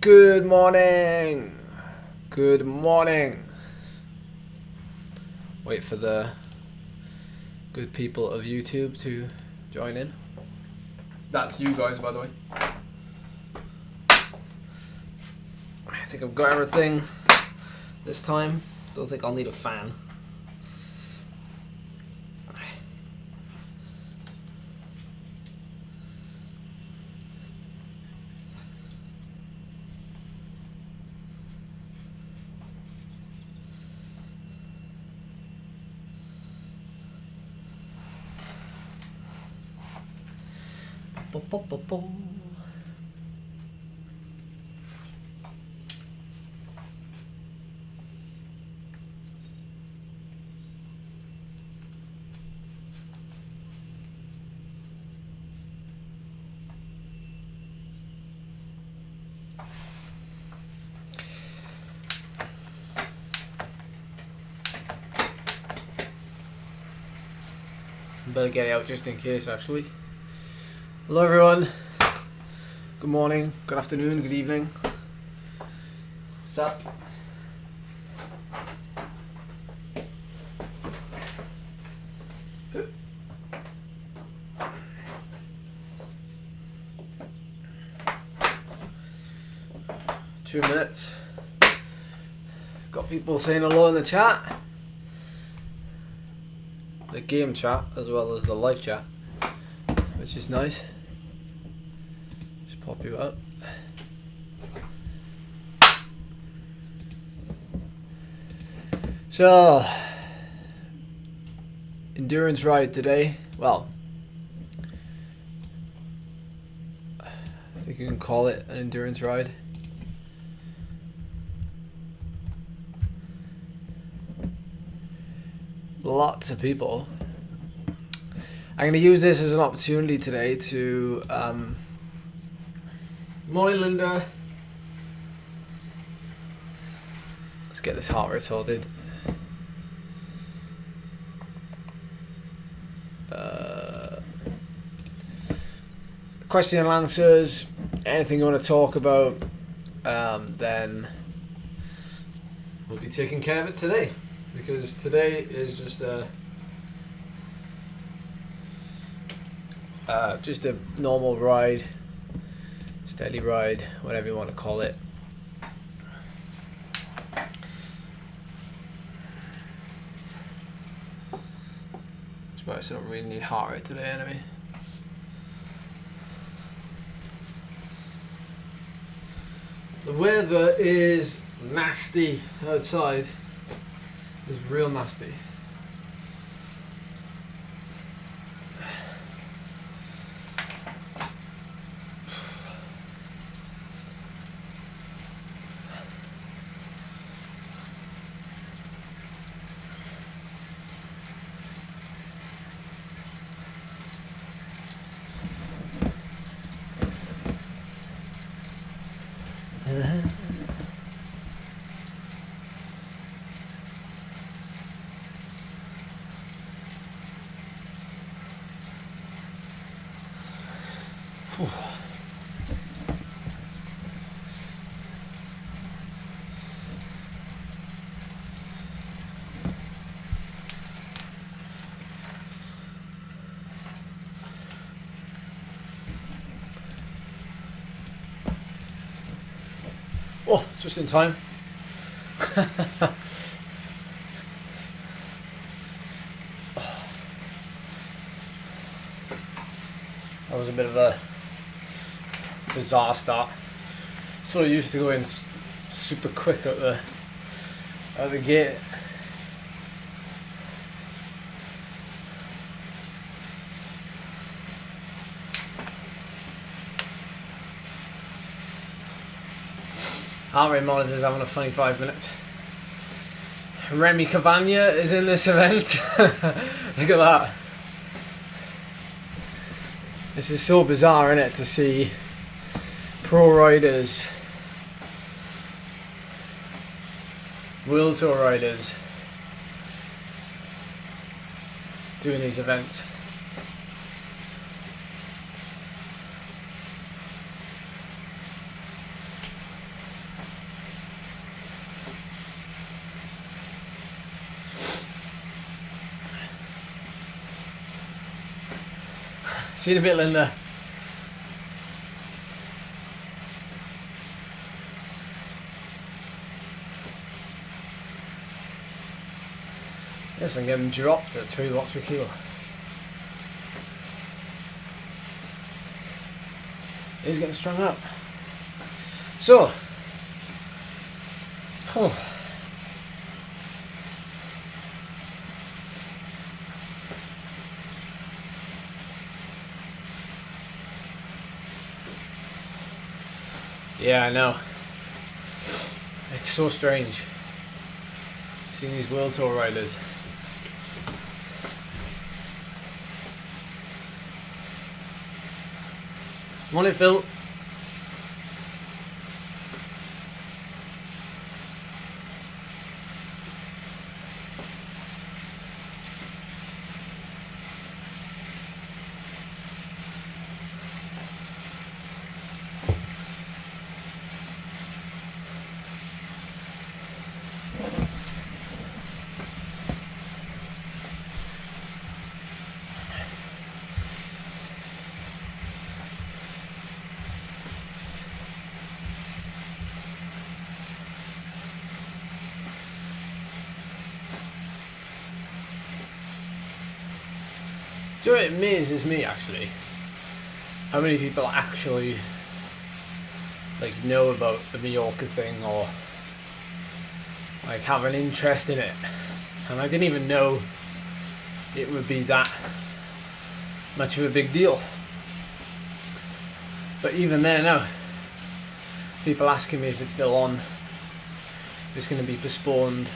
Good morning. Good morning. Wait for the good people of YouTube to join in. That's you guys, by the way. I think I've got everything this time. Don't think I'll need a fan. Better get it out just in case, actually. Hello everyone. Good morning, good afternoon, good evening. What's up? Two minutes. Got people saying hello in the chat. The game chat as well as the live chat, which is nice. Just pop you up. So, endurance ride today. Well, I think you can call it an endurance ride. Lots of people. I'm going to use this as an opportunity today to morning Linda. Let's get this heart rate sorted. Question and answers, anything you want to talk about, then we'll be taking care of it today. Because today is just a normal ride, steady ride, whatever you want to call it. Suppose I don't really need heart rate today anyway. The weather is nasty outside. It's real nasty. Oh, just in time. That was a bit of a bizarre start. So used to going super quick out the gate. Heart rate monitor's having a funny 5 minutes. Remy Cavagna is in this event. Look at that. This is so bizarre, isn't it, to see pro riders, World Tour riders doing these events. See you in a bit, Linda. Yes, I'm getting dropped at 3 watts per kilo. He's getting strung up. So, yeah, I know. It's so strange seeing these World Tour riders. Morning, Phil. Do you know, it amazes me actually how many people actually like know about the Mallorca thing or like have an interest in it, and I didn't even know it would be that much of a big deal. But even there now, people asking me if it's still on, if it's going to be postponed.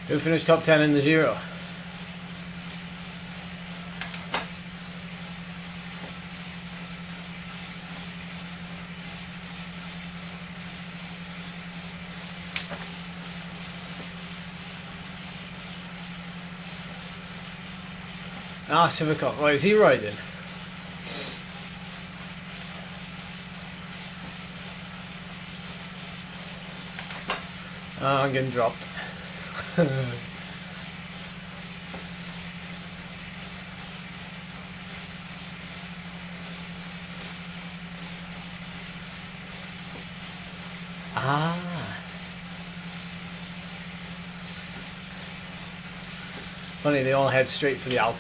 Who finished top 10 in the Giro? Ah, Civic. Right, is he riding? I'm getting dropped. Ah. Funny, they all head straight for the Alp.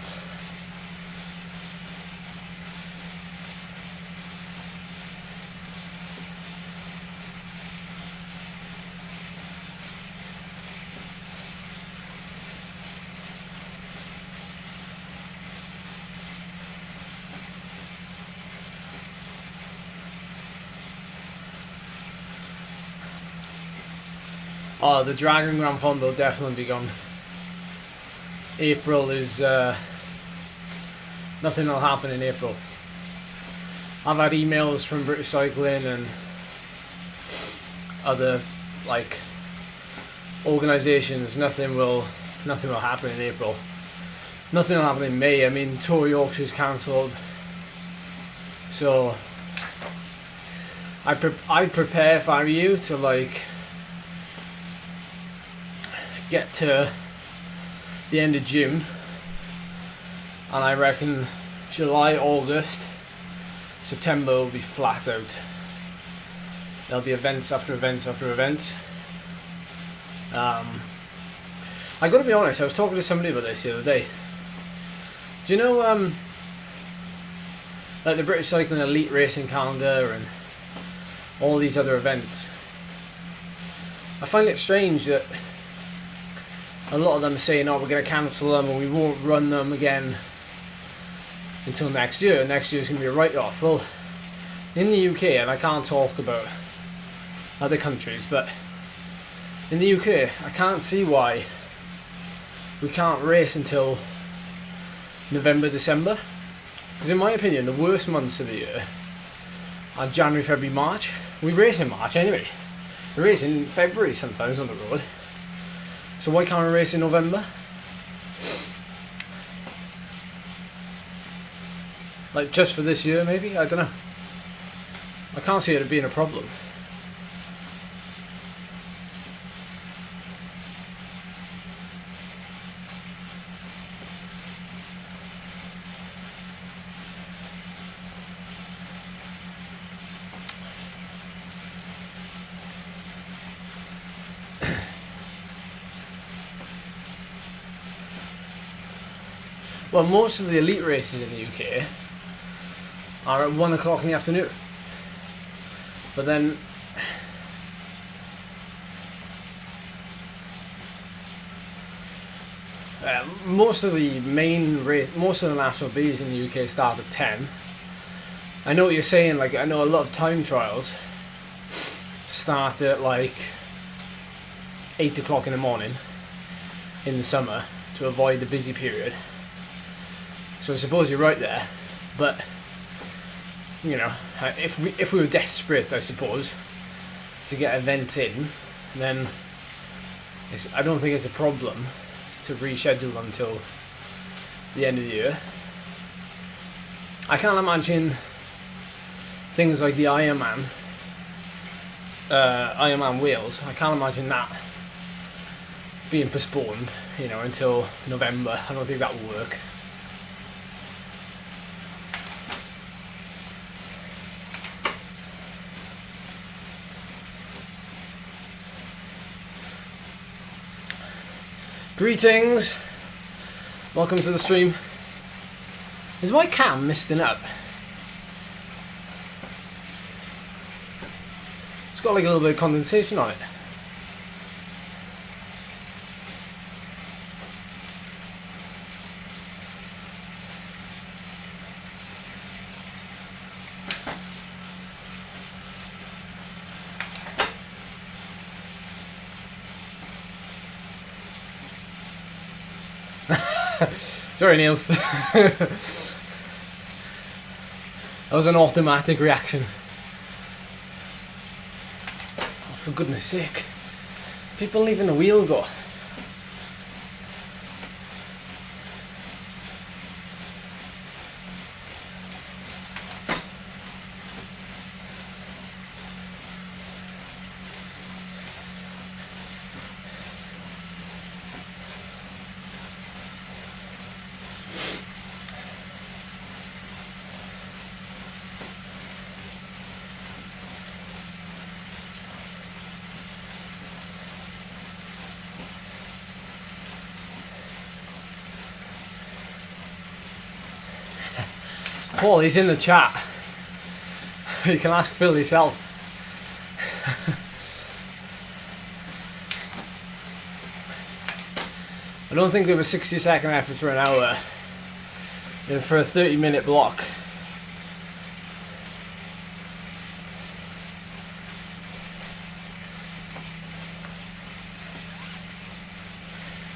Oh, the Dragon Grand Fund will definitely be gone. April is... nothing will happen in April. I've had emails from British Cycling and other, like, organisations. Nothing will happen in April. Nothing will happen in May. I mean, Tour Yorkshire's cancelled. So, I'd prepare if I were you to, like, get to the end of June, and I reckon July, August, September will be flat out. There'll be events after events after events. I gotta be honest, I was talking to somebody about this the other day. Do you know like the British Cycling Elite Racing Calendar and all these other events? I find it strange that a lot of them are saying, oh, we're going to cancel them and we won't run them again until next year. Next year's going to be a write-off. Well, in the UK, and I can't talk about other countries, but in the UK, I can't see why we can't race until November, December. Because in my opinion, the worst months of the year are January, February, March. We race in March anyway. We race in February sometimes on the road. So why can't we race in November? Like just for this year, maybe? I don't know. I can't see it being a problem. Well, most of the elite races in the UK are at 1 o'clock in the afternoon. But then most of the national Bs in the UK start at 10. I know what you're saying, like I know a lot of time trials start at like 8 o'clock in the morning in the summer to avoid the busy period. So I suppose you're right there, but you know, if we were desperate, I suppose, to get events in, then I don't think it's a problem to reschedule until the end of the year. I can't imagine things like the Ironman Wales. I can't imagine that being postponed, you know, until November. I don't think that will work. Greetings, welcome to the stream. Is my cam misting up? It's got like a little bit of condensation on it. Sorry, Niels. That was an automatic reaction. Oh, for goodness sake. People leaving the wheel go. Paul, he's in the chat. You can ask Phil yourself. I don't think there were 60-second efforts for an hour. Then for a 30-minute block.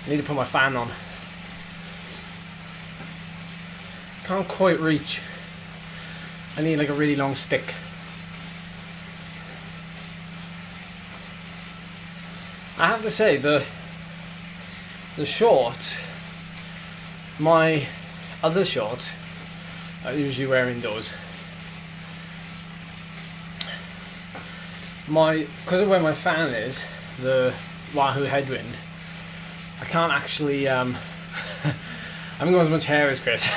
I need to put my fan on. Can't quite reach. I need like a really long stick. I have to say the shorts, my other shorts, I usually wear indoors. Because of where my fan is, the Wahoo headwind, I can't actually I haven't got as much hair as Chris.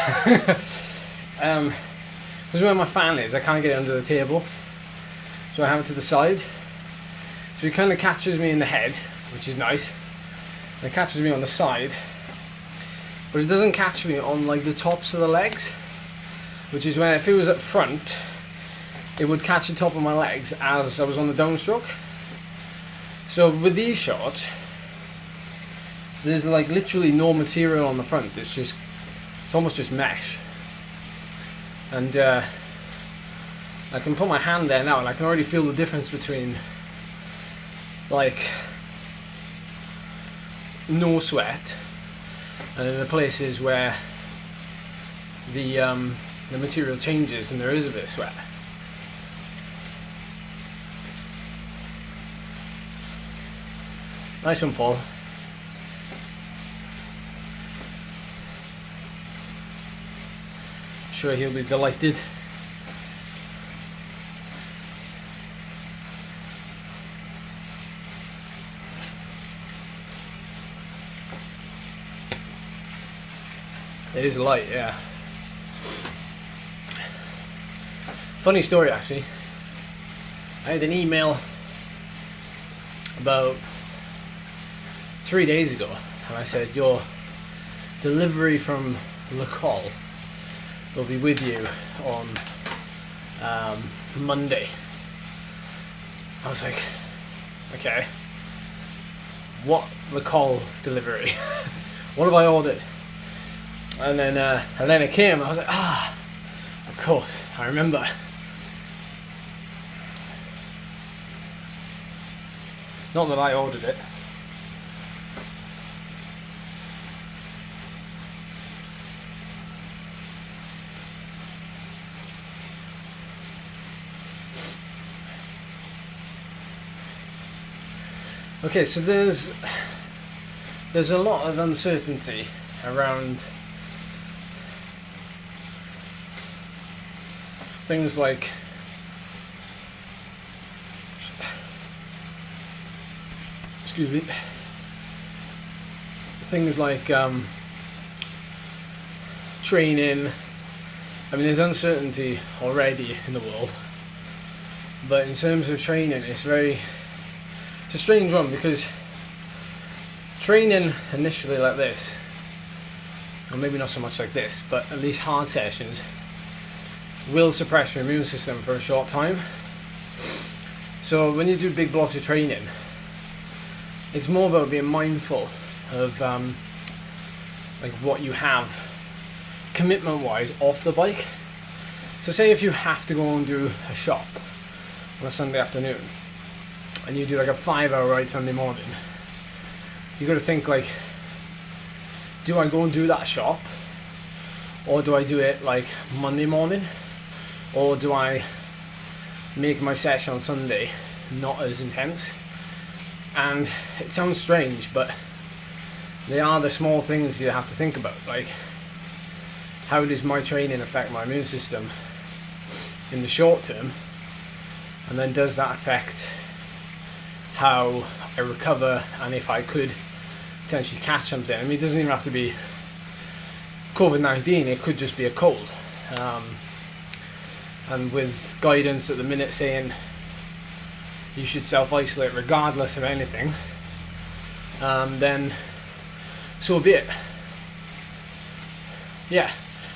Because where my fan is, I can't get it under the table, so I have it to the side. So it kind of catches me in the head, which is nice. It catches me on the side, but it doesn't catch me on like the tops of the legs, which is when if it was at front, it would catch the top of my legs as I was on the downstroke. So with these shorts, there's like literally no material on the front. It's almost just mesh. And I can put my hand there now and I can already feel the difference between like no sweat and in the places where the material changes and there is a bit of sweat. Nice one, Paul. sure he'll be delighted. It is light, yeah. Funny story actually. I had an email about 3 days ago, and I said your delivery from Le Col will be with you on Monday. I was like, okay, what Le Col delivery? What have I ordered? And then it came. I was like, of course, I remember. Not that I ordered it. Okay, so there's a lot of uncertainty around things like training. I mean, there's uncertainty already in the world, but in terms of training, it's a strange one, because training initially like this, or maybe not so much like this, but at least hard sessions, will suppress your immune system for a short time. So when you do big blocks of training, it's more about being mindful of like what you have commitment wise off the bike. So say if you have to go and do a shop on a Sunday afternoon, and you do like a 5-hour ride Sunday morning, you got to think like, do I go and do that shop, or do I do it like Monday morning, or do I make my session on Sunday not as intense? And it sounds strange, but they are the small things you have to think about, like how does my training affect my immune system in the short term, and then does that affect how I recover, and if I could potentially catch something. I mean, it doesn't even have to be COVID-19, it could just be a cold. And with guidance at the minute saying you should self-isolate regardless of anything, then so be it. Yeah,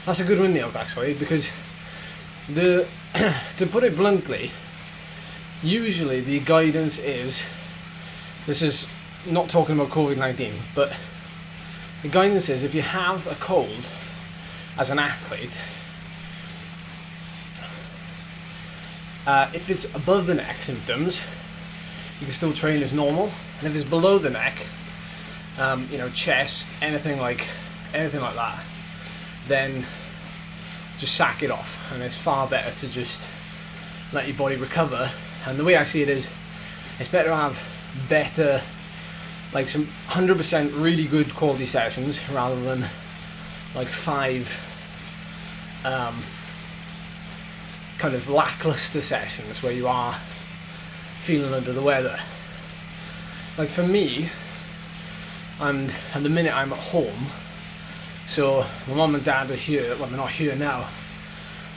that's a good one, Niels, actually, because to put it bluntly, usually the guidance is, this is not talking about COVID-19, but the guidance is if you have a cold as an athlete, if it's above the neck symptoms, you can still train as normal, and if it's below the neck, chest, anything like that, then just sack it off, and it's far better to just let your body recover. And the way I see it is, it's better to have better, like some 100% really good quality sessions rather than like 5 kind of lackluster sessions where you are feeling under the weather. Like for me, and at the minute I'm at home, so my mum and dad are here. Well, they're not here now.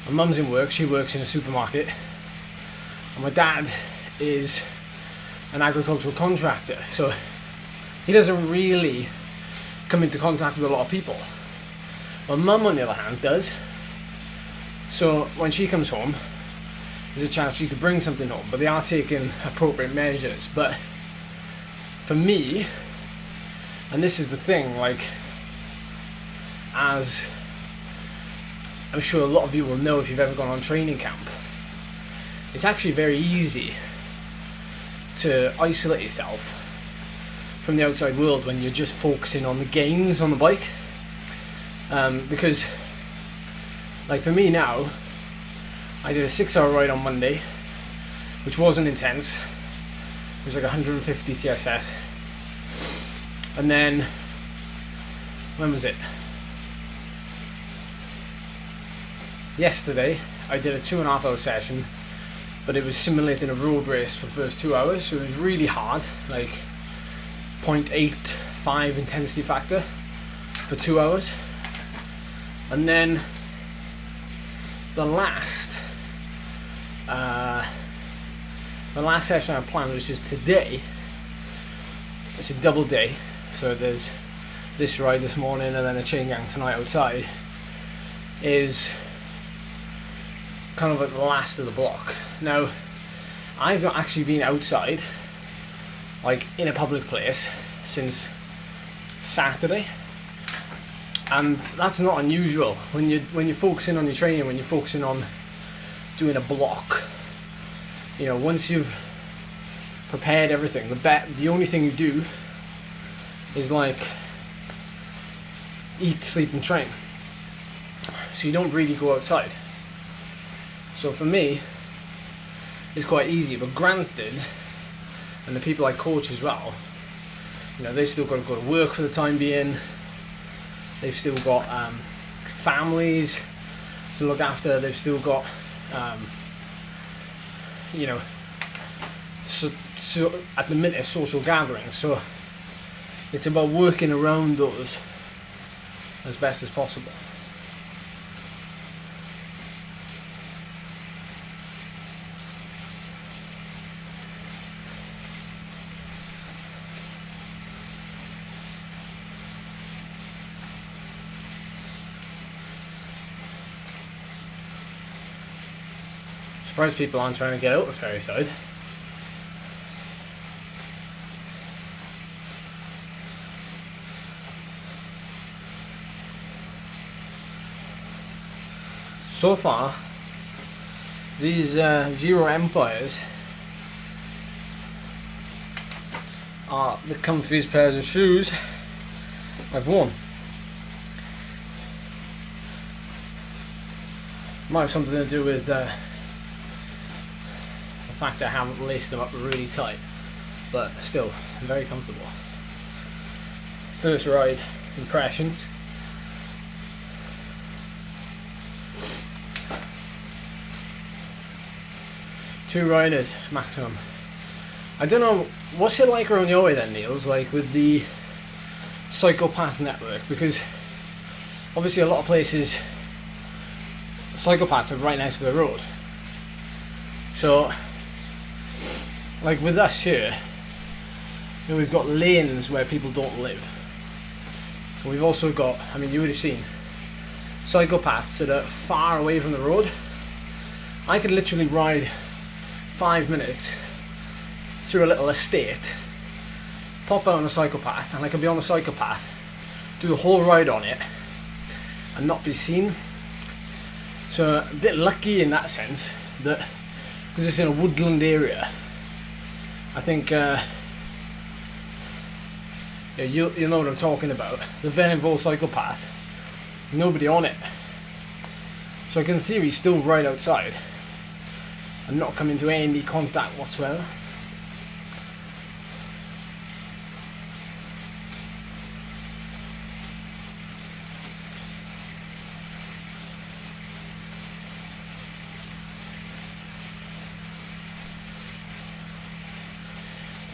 My mum's in work, she works in a supermarket, and my dad is an agricultural contractor, so he doesn't really come into contact with a lot of people. My mum, on the other hand, does. So when she comes home, there's a chance she could bring something home, but they are taking appropriate measures. But for me, and this is the thing, like, as I'm sure a lot of you will know if you've ever gone on training camp, it's actually very easy to isolate yourself from the outside world when you're just focusing on the gains on the bike. Because, like for me now, I did a 6-hour ride on Monday, which wasn't intense. It was like 150 TSS. And then, when was it? yesterday I did a 2.5 hour session, but it was simulating a road race for the first 2 hours, so it was really hard, like 0.85 intensity factor for 2 hours. And then the last session I planned was just today. It's a double day, so there's this ride this morning and then a chain gang tonight outside. Is kind of like the last of the block. Now, I've not actually been outside, like in a public place, since Saturday, and that's not unusual when you're focusing on your training, when you're focusing on doing a block. You know, once you've prepared everything, the only thing you do is like eat, sleep and train, so you don't really go outside. So for me it's quite easy, but granted, and the people I coach as well, you know, they've still got to go to work for the time being, they've still got families to look after, they've still got you know, so at the minute social gatherings, so it's about working around those as best as possible. Surprised people aren't trying to get out of Ferryside. So far, these Giro Empires are the comfiest pairs of shoes I've worn. Might have something to do with the fact that I haven't laced them up really tight, but still very comfortable. First ride impressions. Two riders maximum. I don't know, what's it like around your way then, Niels, like with the cycle path network? Because obviously a lot of places cycle paths are right next to the road. So like with us here, you know, we've got lanes where people don't live. And we've also got, I mean, you would have seen cycle paths that are far away from the road. I could literally ride 5 minutes through a little estate, pop out on a cycle path, and I could be on a cycle path, do the whole ride on it, and not be seen. So a bit lucky in that sense, that because it's in a woodland area, I think yeah, you'll know what I'm talking about. The Veloforte cycle path, nobody on it, so I can in theory still ride outside and not come into any contact whatsoever.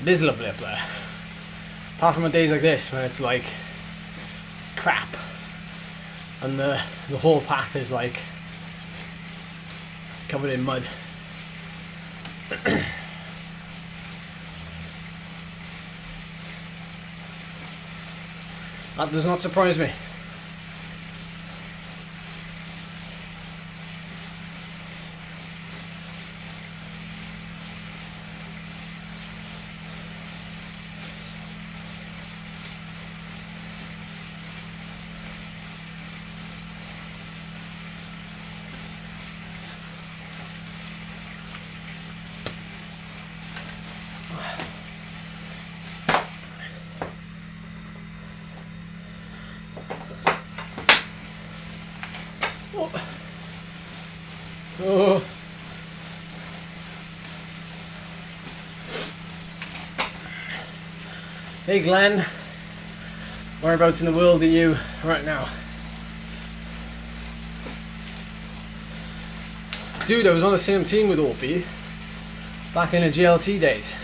It is lovely up there. Apart from on days like this when it's like crap and the whole path is like covered in mud. That does not surprise me. Oh. Hey Glenn, whereabouts in the world are you right now? dude, I was on the same team with Opie back in the GLT days.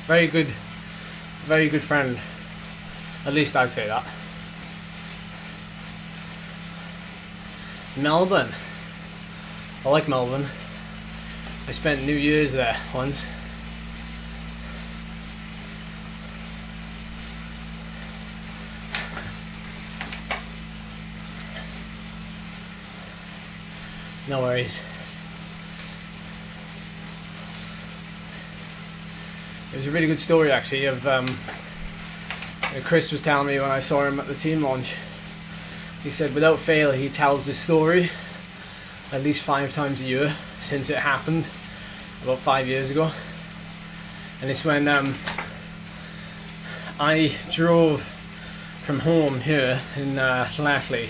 Very good friend. At least I'd say that. Melbourne. I like Melbourne. I spent New Year's there once. No worries. It was a really good story actually of Chris was telling me when I saw him at the team launch. He said without fail he tells this story at least 5 times a year since it happened about 5 years ago. And it's when I drove from home here in Lashley.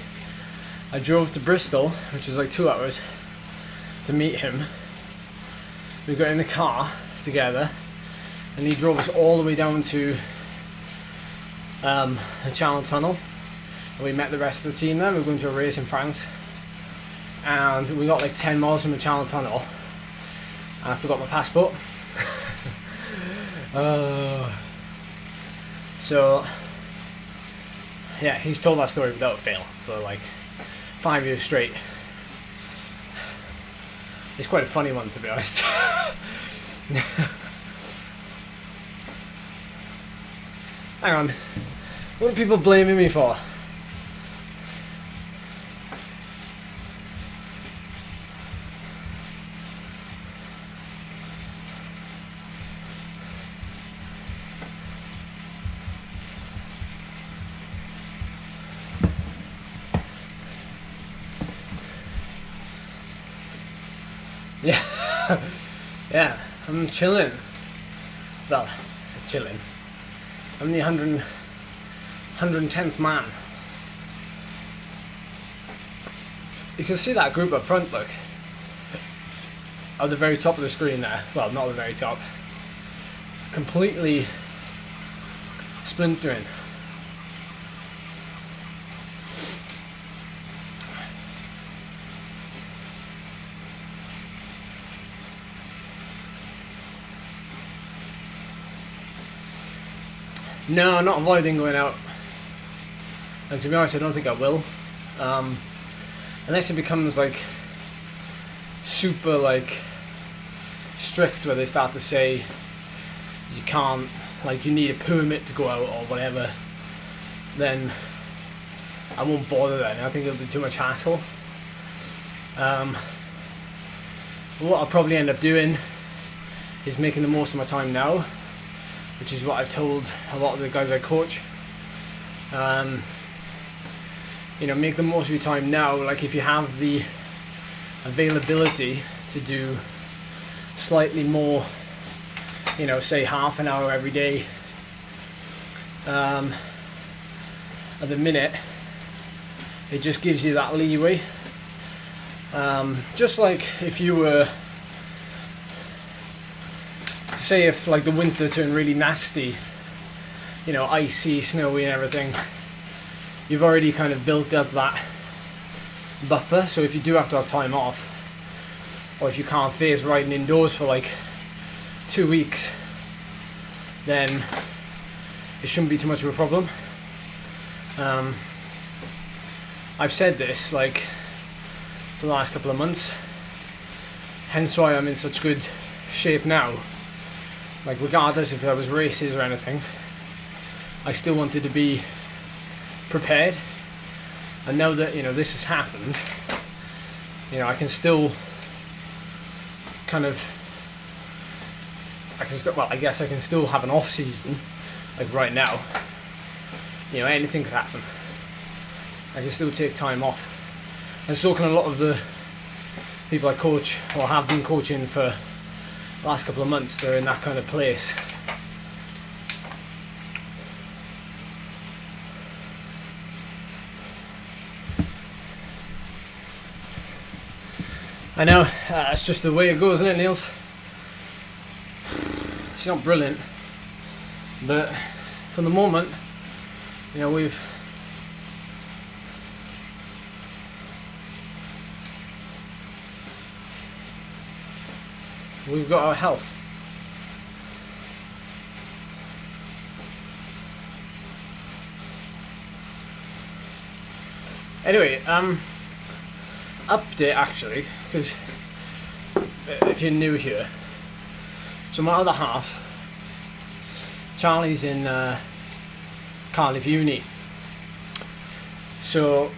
I drove to Bristol, which was like 2 hours, to meet him. We got in the car together and he drove us all the way down to the Channel Tunnel. And we met the rest of the team there. We were going to a race in France. And we got like 10 miles from the Channel Tunnel. And I forgot my passport. So, yeah, he's told that story without fail for like 5 years straight. It's quite a funny one, to be honest. Hang on. What are people blaming me for? Yeah. Yeah, I'm chilling. Well, chilling. I'm the 110th man. You can see that group up front, look. At the very top of the screen there. Well, not the very top. Completely splintering. No, I'm not avoiding going out. And to be honest, I don't think I will. Unless it becomes like super like strict where they start to say you can't, like you need a permit to go out or whatever, then I won't bother then. I think it'll be too much hassle. What I'll probably end up doing is making the most of my time now, which is what I've told a lot of the guys I coach. You know, make the most of your time now. Like if you have the availability to do slightly more, you know, say half an hour every day. At the minute, it just gives you that leeway. Just like if you were, say if like the winter turned really nasty, you know, icy, snowy and everything, you've already kind of built up that buffer. So if you do have to have time off, or if you can't face riding indoors for like 2 weeks, then it shouldn't be too much of a problem. I've said this like for the last couple of months, hence why I'm in such good shape now. Like regardless if there was races or anything, I still wanted to be prepared. And now that, you know, this has happened, you know, I can still kind of, I guess I can still have an off season, like right now. You know, anything could happen. I can still take time off. And so can a lot of the people I coach, or have been coaching for the last couple of months. They're in that kind of place. I know, it's just the way it goes, isn't it, Niels? It's not brilliant, but for the moment, you know, we've got our health. Anyway, update actually, because if you're new here, so my other half, Charlie's in Cardiff Uni, so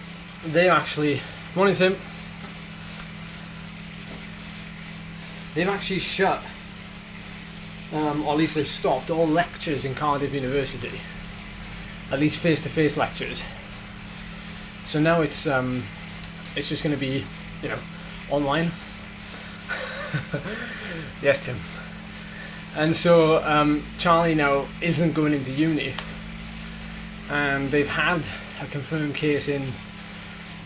they actually, morning Tim, they've actually shut, or at least they've stopped all lectures in Cardiff University, at least face-to-face lectures. So now it's just going to be, you know, online. Yes, Tim. And so Charlie now isn't going into uni, and they've had a confirmed case in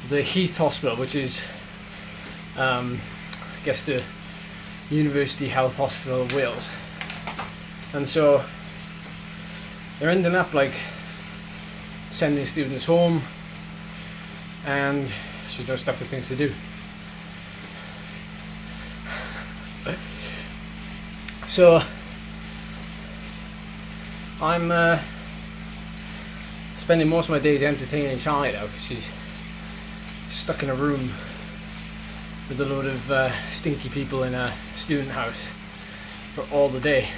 the Heath Hospital, which is, I guess, the University Health Hospital of Wales. And so they're ending up like sending students home, and she's no stuck with things to do. So I'm spending most of my days entertaining Charlie now, because she's stuck in a room with a load of stinky people in a student house for all the day.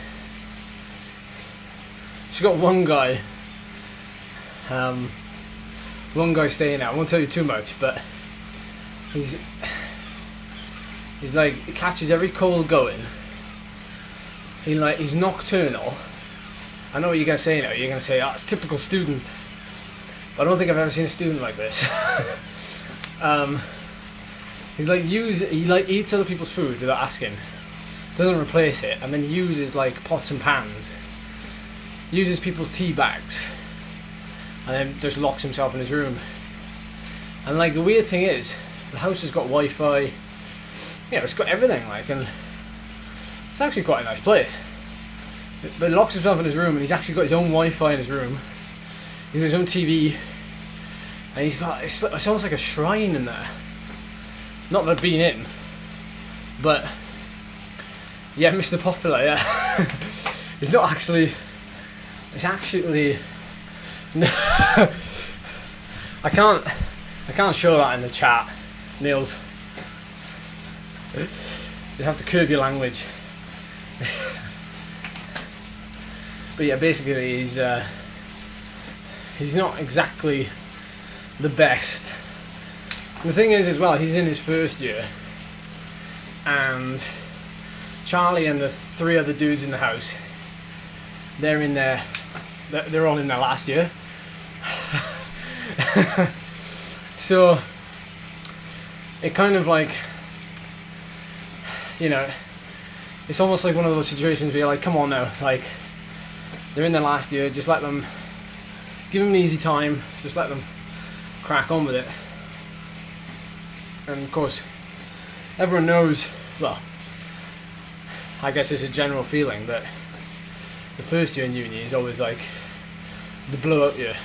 She's got one guy staying out. I won't tell you too much, but he's like, he catches every cold going. He's nocturnal. I know what you're gonna say now. You're gonna say, "Oh, it's typical student." But I don't think I've ever seen a student like this. He eats other people's food without asking. Doesn't replace it, and then uses like pots and pans. Uses people's tea bags, and then just locks himself in his room. And like, the weird thing is, the house has got Wi-Fi. Yeah, it's got everything, like, and it's actually quite a nice place. But he locks himself in his room, and he's actually got his own Wi-Fi in his room. He's got his own TV, and it's almost like a shrine in there. Not that I've been in, but yeah, Mr. Popular, yeah. It's not actually. It's actually. I can't show that in the chat, Niels. You have to curb your language. But yeah, basically he's not exactly the best. The thing is, as well, he's in his first year, and Charlie and the three other dudes in the house, they're all in their last year. So it kind of like, you know, it's almost like one of those situations where you're like, come on now, like, they're in their last year, just let them, give them an easy time, just let them crack on with it. And of course, everyone knows, well, I guess it's a general feeling that the first year in uni is always like the blow-up year.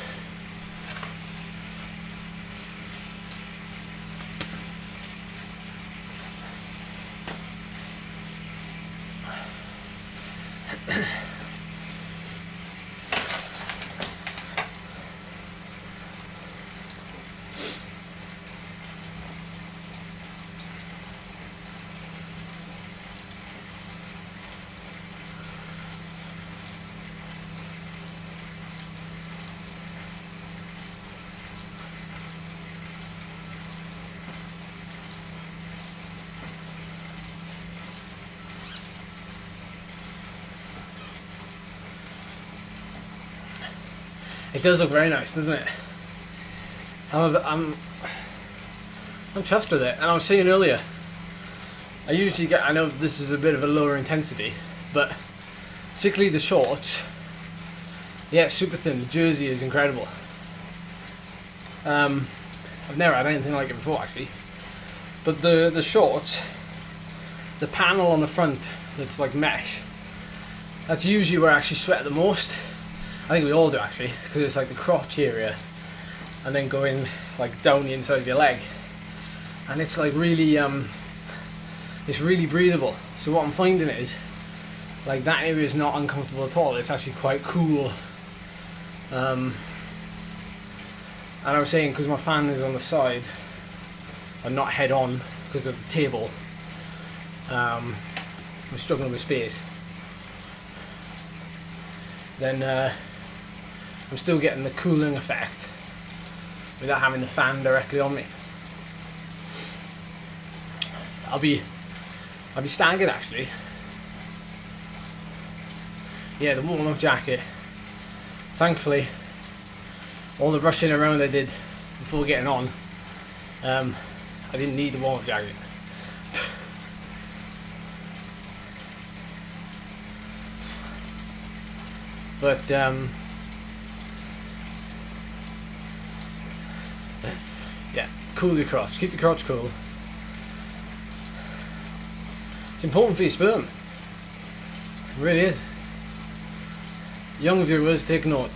It does look very nice, doesn't it? I'm chuffed with it. And I was saying earlier, I know this is a bit of a lower intensity, but particularly the shorts, yeah, it's super thin. The jersey is incredible. I've never had anything like it before, actually. But the shorts, the panel on the front that's like mesh, that's usually where I actually sweat the most. I think we all do, actually, because it's like the crotch area and then going like down the inside of your leg, and it's like really it's really breathable. So what I'm finding is, like, that area is not uncomfortable at all. It's actually quite cool. And I was saying, because my fan is on the side and not head on because of the table, I'm struggling with space. Then I'm still getting the cooling effect without having the fan directly on me. I'll be staggered actually. Yeah, the warm-up jacket. Thankfully, all the rushing around I did before getting on, I didn't need the warm-up jacket. But yeah, cool your crotch. Keep your crotch cool. It's important for your sperm. It really is. Young viewers, take note.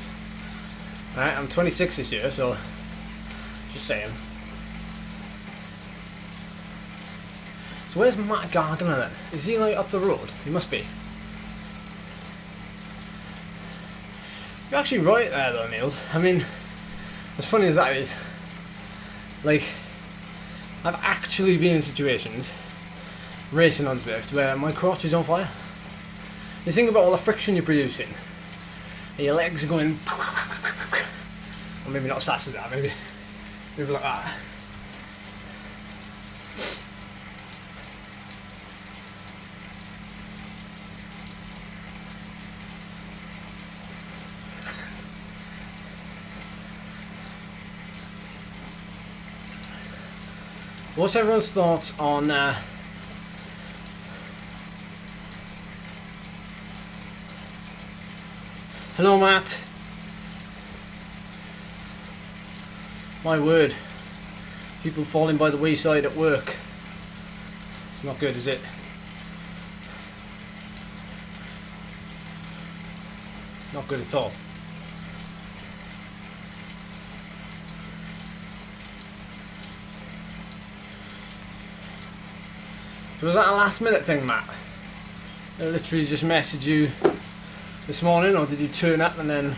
Alright, I'm 26 this year, so just saying. So where's Matt Gardner then? Is he like up the road? He must be. You're actually right there though, Niels. I mean, as funny as that is, like, I've actually been in situations racing on Zwift where my crotch is on fire. You think about all the friction you're producing, and your legs are going, or maybe not as fast as that, maybe like that. What's everyone's thoughts on hello, Matt. My word. People falling by the wayside at work. It's not good, is it? Not good at all. So was that a last minute thing, Matt? I literally just messaged you this morning, or did you turn up and then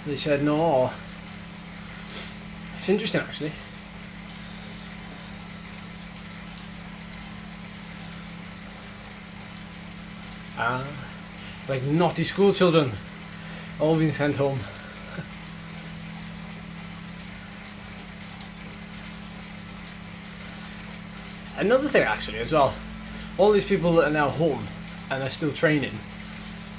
they said no? Or... It's interesting actually. Like naughty school children, all being sent home. Another thing actually as well, all these people that are now home and are still training,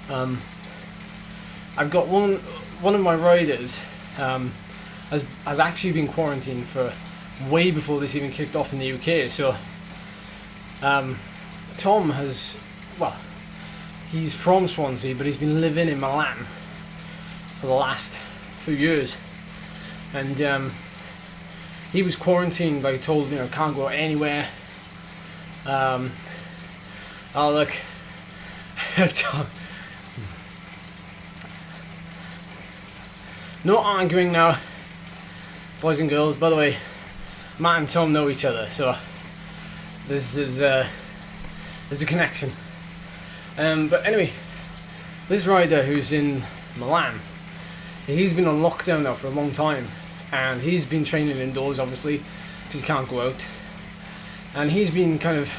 I've got one of my riders has actually been quarantined for way before this even kicked off in the UK. So Tom has, well, he's from Swansea, but he's been living in Milan for the last few years, and he was quarantined, like told, you know, can't go anywhere. Oh look, Tom. No arguing now, boys and girls. By the way, Matt and Tom know each other, so there's a connection. But anyway, this rider who's in Milan, he's been on lockdown now for a long time, and he's been training indoors obviously because he can't go out, and he's been kind of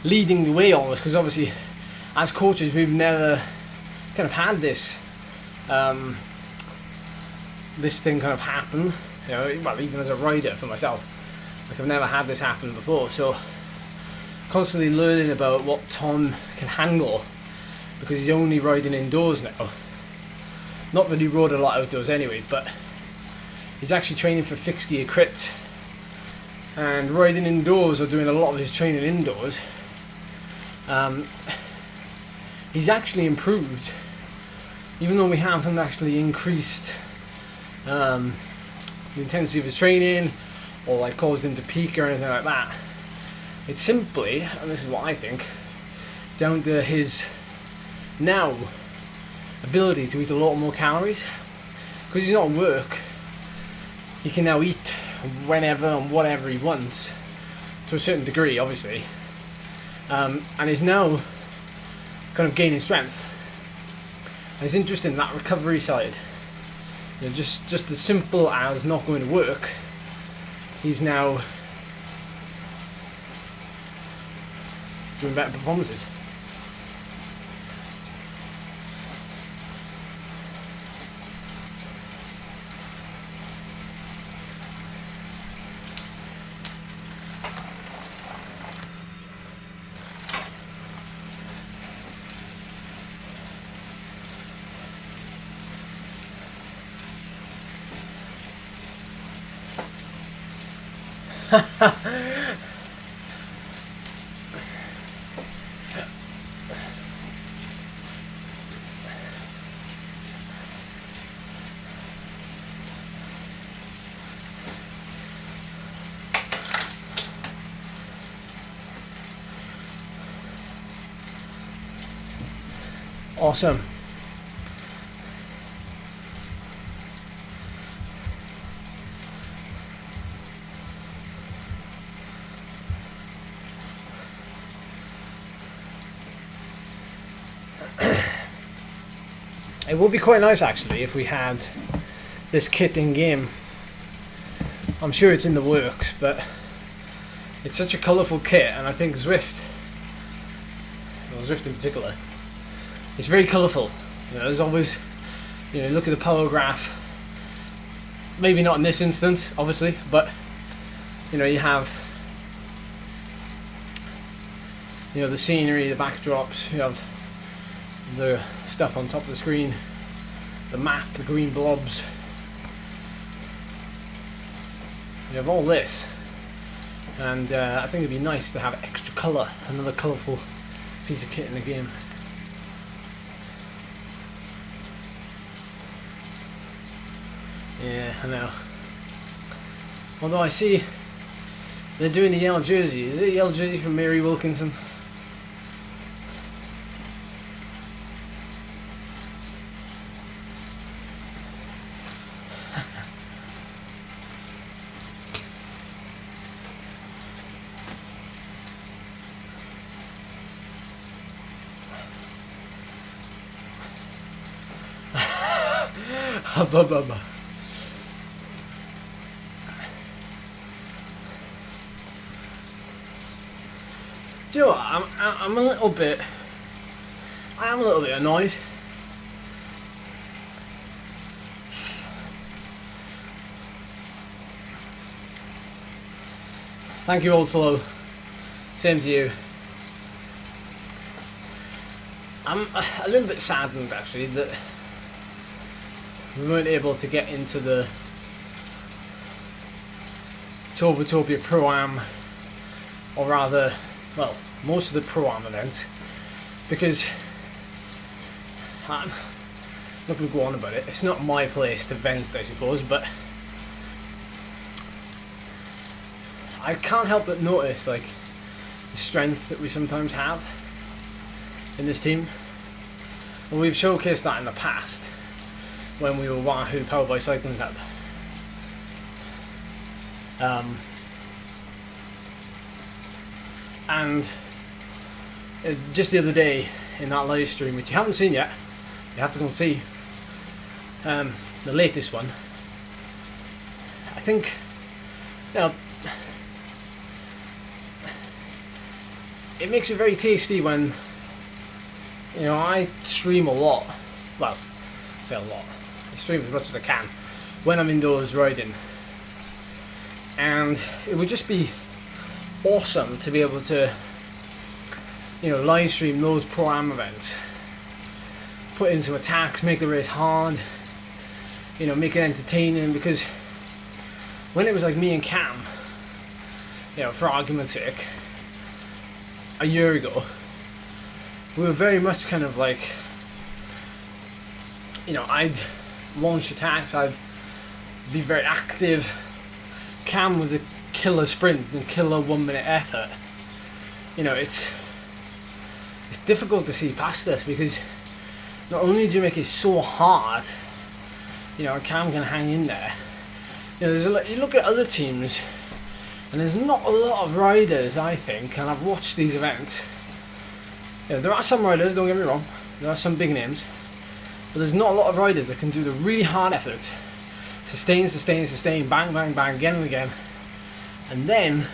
leading the way almost, because obviously as coaches we've never kind of had this this thing kind of happen, you know, well, even as a rider for myself, like I've never had this happen before, so constantly learning about what Tom can handle, because he's only riding indoors now. Not that he rode a lot outdoors anyway, but he's actually training for fixed gear crit and riding indoors, or doing a lot of his training indoors. He's actually improved, even though we haven't actually increased the intensity of his training or like caused him to peak or anything like that. It's simply, and this is what I think, down to his now ability to eat a lot more calories. Because he's not at work, he can now eat whenever and whatever he wants, to a certain degree, obviously, and is now kind of gaining strength. And it's interesting, that recovery side, you know, just as simple as not going to work, he's now doing better performances. Awesome. It would be quite nice actually if we had this kit in game. I'm sure it's in the works, but it's such a colourful kit, and I think Zwift, well, Zwift in particular, it's very colourful. You know, there's always, you know, look at the power graph. Maybe not in this instance, obviously, but you know, you have, you know, the scenery, the backdrops, you have the stuff on top of the screen, the map, the green blobs. You have all this, and I think it'd be nice to have extra colour, another colourful piece of kit in the game. Yeah, I know. Although I see they're doing the yellow jersey. Is it a yellow jersey from Mary Wilkinson? Blah. Do you know what? I am a little bit annoyed. Thank you, Old Slow. Same to you. I'm a little bit saddened actually that we weren't able to get into the Torvatopia Pro-Am, or rather, well, most of the Pro-Am events, because I'm not going to go on about it. It's not my place to vent, I suppose, but I can't help but notice like the strength that we sometimes have in this team, and we've showcased that in the past when we were Wahoo powered by Cycling Club. And just the other day in that live stream, which you haven't seen yet, you have to go and see the latest one. I think, you know, it makes it very tasty when, you know, I stream a lot. Well, I say a lot. I stream as much as I can when I'm indoors riding, and it would just be awesome to be able to, you know, live stream those Pro-Am events, put in some attacks, make the race hard, you know, make it entertaining, because when it was like me and Cam, you know, for argument's sake, a year ago, we were very much kind of like, you know, I'd launch attacks, I'd be very active, Cam with the killer sprint and killer 1 minute effort. You know, it's difficult to see past this, because not only do you make it so hard, you know, Cam can hang in there. You know, you look at other teams, And there's not a lot of riders, I think, and I've watched these events. There are some riders, don't get me wrong, there are some big names, but there's not a lot of riders that can do the really hard effort, sustain, bang, bang, bang, again and again, and then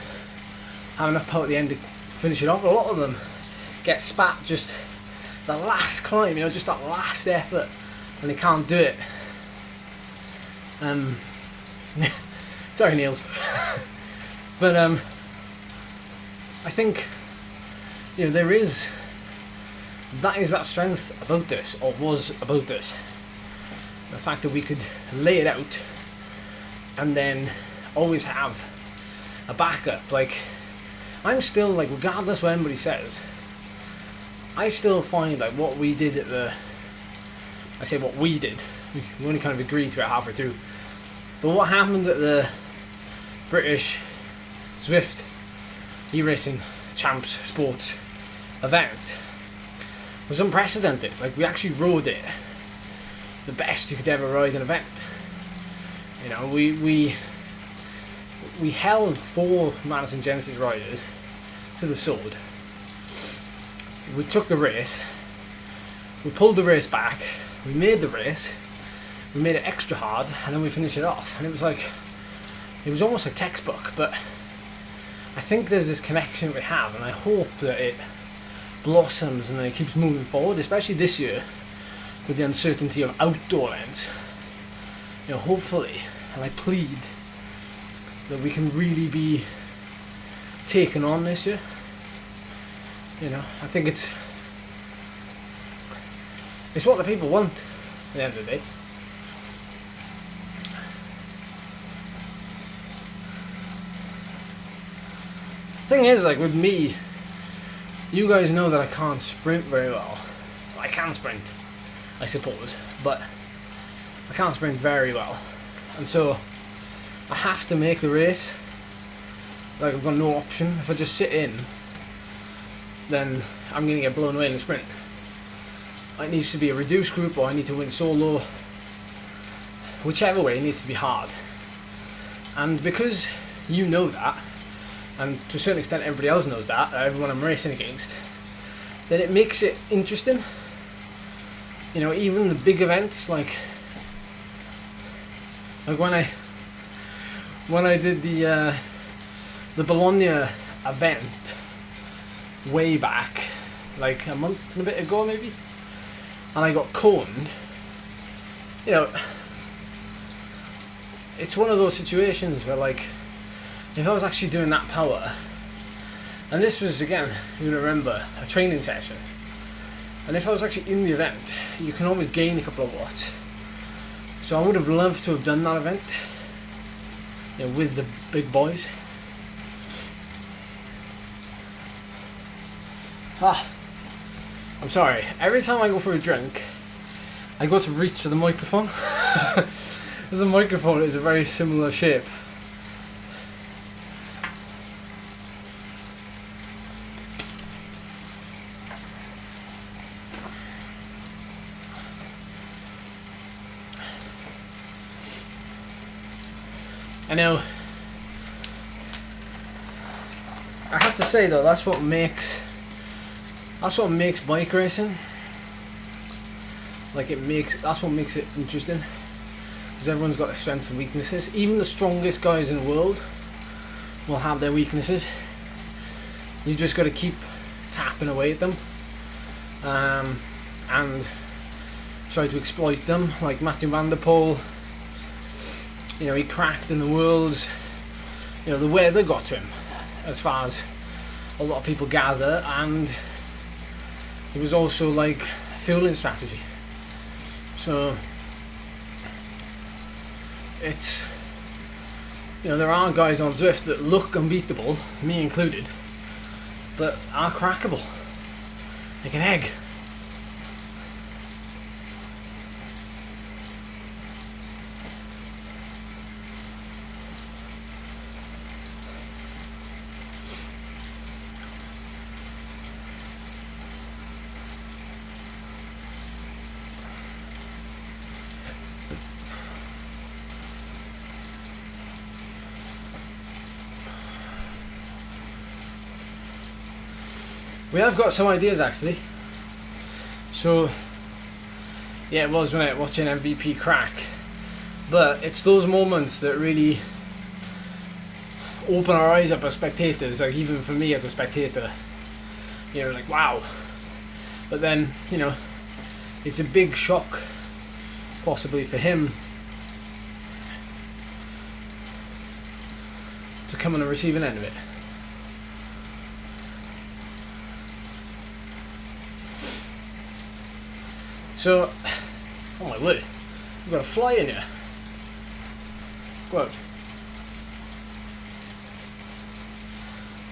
have enough power at the end to finish it off. A lot of them get spat just the last climb, just that last effort, and they can't do it. Sorry, Niels. But I think that is that strength about this, or was about this. The fact that we could lay it out and then always have a backup. Like, I'm still, like, regardless what anybody says, I still find like what we did I say what we did, we only kind of agreed to it halfway through, but what happened at the British Zwift e-racing champs sports event was unprecedented. Like, we actually rode it the best you could ever ride an event. We held 4 Madison Genesis riders to the sword. We took the race, we pulled the race back, we made the race, we made it extra hard, and then we finished it off. And it was almost like textbook, but I think there's this connection we have, and I hope that it blossoms and it keeps moving forward, especially this year with the uncertainty of outdoor events. Hopefully, and I plead that we can really be taken on this year. I think it's what the people want at the end of the day. Thing is, like, with me, you guys know that I can't sprint very well. I can sprint, I suppose, but I can't sprint very well, and so I have to make the race. Like, I've got no option. If I just sit in, then I'm going to get blown away in the sprint. It needs to be a reduced group, or I need to win solo. Whichever way, it needs to be hard. And because you know that, and to a certain extent everybody else knows that, everyone I'm racing against, then it makes it interesting. Even the big events, like when I did the Bynea event way back, like a month and a bit ago maybe, and I got coned. It's one of those situations where, like, if I was actually doing that power, and this was, again, you remember, a training session, and if I was actually in the event, you can always gain a couple of watts. So I would have loved to have done that event, with the big boys. I'm sorry, every time I go for a drink, I go to reach for the microphone. Because the microphone is a very similar shape. I know. I have to say though, that's what makes bike racing. Like, that's what makes it interesting. Because everyone's got their strengths and weaknesses. Even the strongest guys in the world will have their weaknesses. You just got to keep tapping away at them, and try to exploit them. Like Matthew Van Der Poel, he cracked in the Worlds. The weather got to him, as far as a lot of people gather, and it was also like fueling strategy. So it's, there are guys on Zwift that look unbeatable, me included, but are crackable like an egg. We have got some ideas actually. So yeah, it was when I was watching MVP crack, but it's those moments that really open our eyes up as spectators. Like even for me as a spectator, you know, like wow. But then, you know, it's a big shock possibly for him to come on the receiving end of it. So, oh my word, we've got a fly in here. Go out.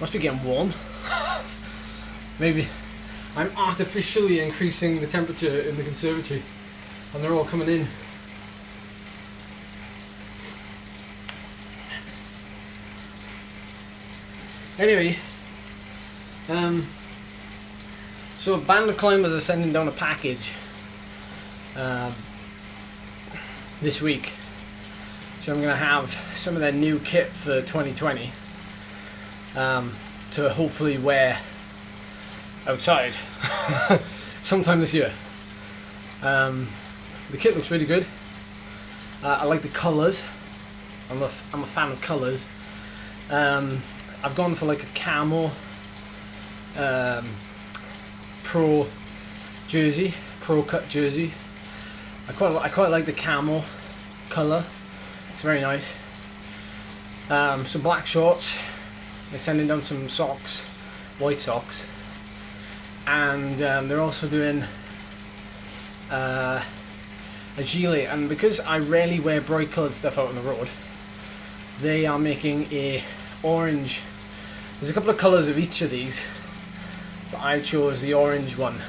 Must be getting warm. Maybe I'm artificially increasing the temperature in the conservatory and they're all coming in. Anyway, so a band of climbers are sending down a package this week, so I'm going to have some of their new kit for 2020 to hopefully wear outside sometime this year. The kit looks really good. I like the colours. I'm a fan of colours. I've gone for like a camo pro jersey, pro cut jersey. I quite like the camo colour. It's very nice. Some black shorts. They're sending down some socks, white socks, and they're also doing a gilet. And because I rarely wear bright coloured stuff out on the road, they are making a orange. There's a couple of colours of each of these, but I chose the orange one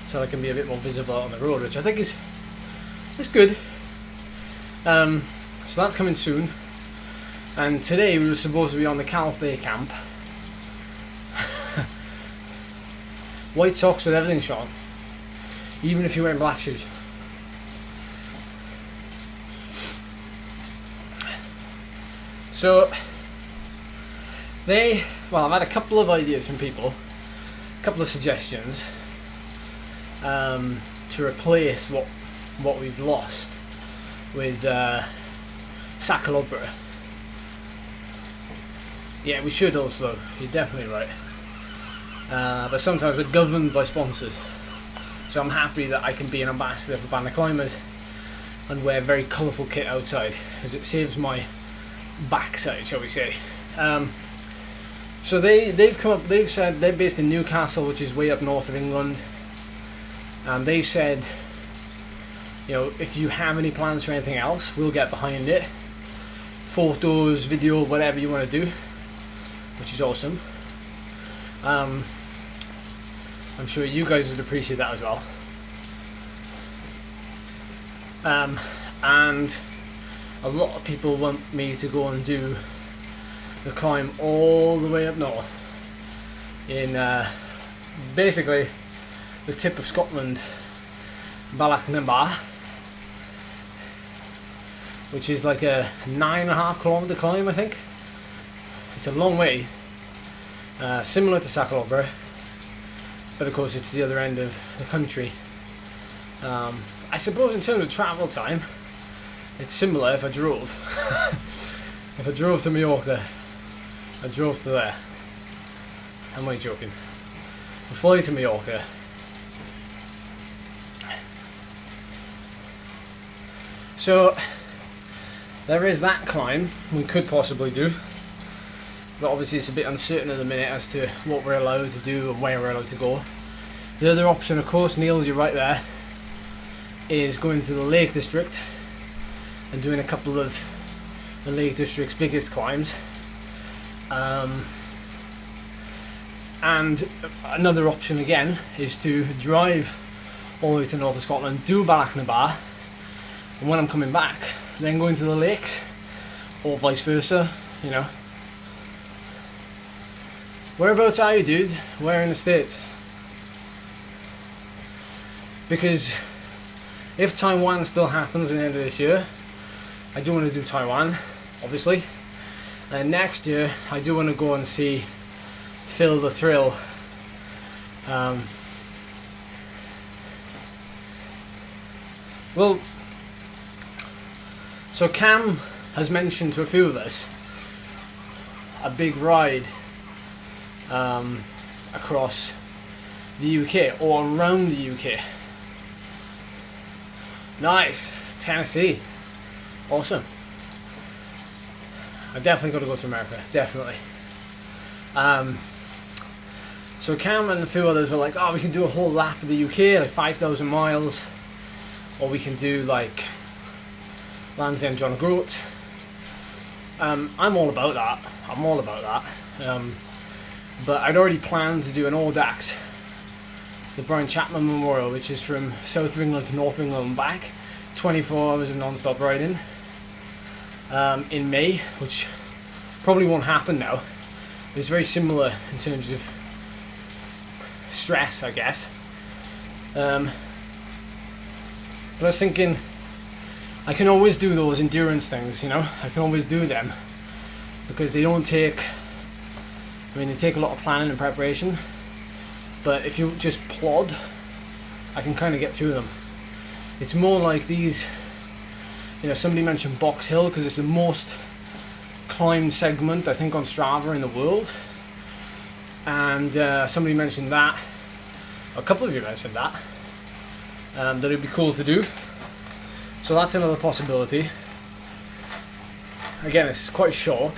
so I can be a bit more visible on the road, which I think is good. So that's coming soon. And today we were supposed to be on the Calpe camp. White socks with everything shot, even if you're wearing black shoes. So I've had a couple of ideas from people, a couple of suggestions to replace what we've lost with Cyclist. Yeah, we should also. You're definitely right. But sometimes we're governed by sponsors, so I'm happy that I can be an ambassador for Bynea Climbers and wear very colourful kit outside, because it saves my backside, shall we say. So they've said they're based in Newcastle, which is way up north of England, and they said, you know, if you have any plans for anything else, we'll get behind it. Photos, video, whatever you want to do, which is awesome. I'm sure you guys would appreciate that as well. And a lot of people want me to go and do the climb all the way up north in basically the tip of Scotland, Ballachnaba, which is like a 9.5 kilometre climb, I think. It's a long way, similar to Cyclist, but of course it's the other end of the country. I suppose in terms of travel time, it's similar if I drove. If I drove to Mallorca, I drove to there. Am I joking? I fly to Mallorca. So there is that climb we could possibly do, but obviously it's a bit uncertain at the minute as to what we're allowed to do and where we're allowed to go. The other option, of course, Niels, you're right there, is going to the Lake District and doing a couple of the Lake District's biggest climbs. And another option again is to drive all the way to north of Scotland, do Ballachnaba, and when I'm coming back, then going to the lakes, or vice versa, you know. Whereabouts are you, dude? Where in the States? Because if Taiwan still happens at the end of this year, I do want to do Taiwan, obviously. And next year, I do want to go and see Phil the Thrill Well, so Cam has mentioned to a few of us a big ride across the UK or around the UK. Nice, Tennessee, awesome. I definitely got to go to America, definitely. So Cam and a few others were like, oh, we can do a whole lap of the UK, like 5,000 miles, or we can do like Land's End, John O'Groats. I'm all about that. But I'd already planned to do an Audax, the Brian Chapman Memorial, which is from south of England to north of England and back, 24 hours of non-stop riding, in May, which probably won't happen now. It's very similar in terms of stress, I guess. But I was thinking, I can always do those endurance things, you know, I can always do them, because they don't take, I mean, they take a lot of planning and preparation, but if you just plod, I can kind of get through them. It's more like these, you know, somebody mentioned Box Hill because it's the most climbed segment, I think, on Strava in the world, and somebody mentioned that, a couple of you mentioned that, that it'd be cool to do. So that's another possibility. Again, it's quite short.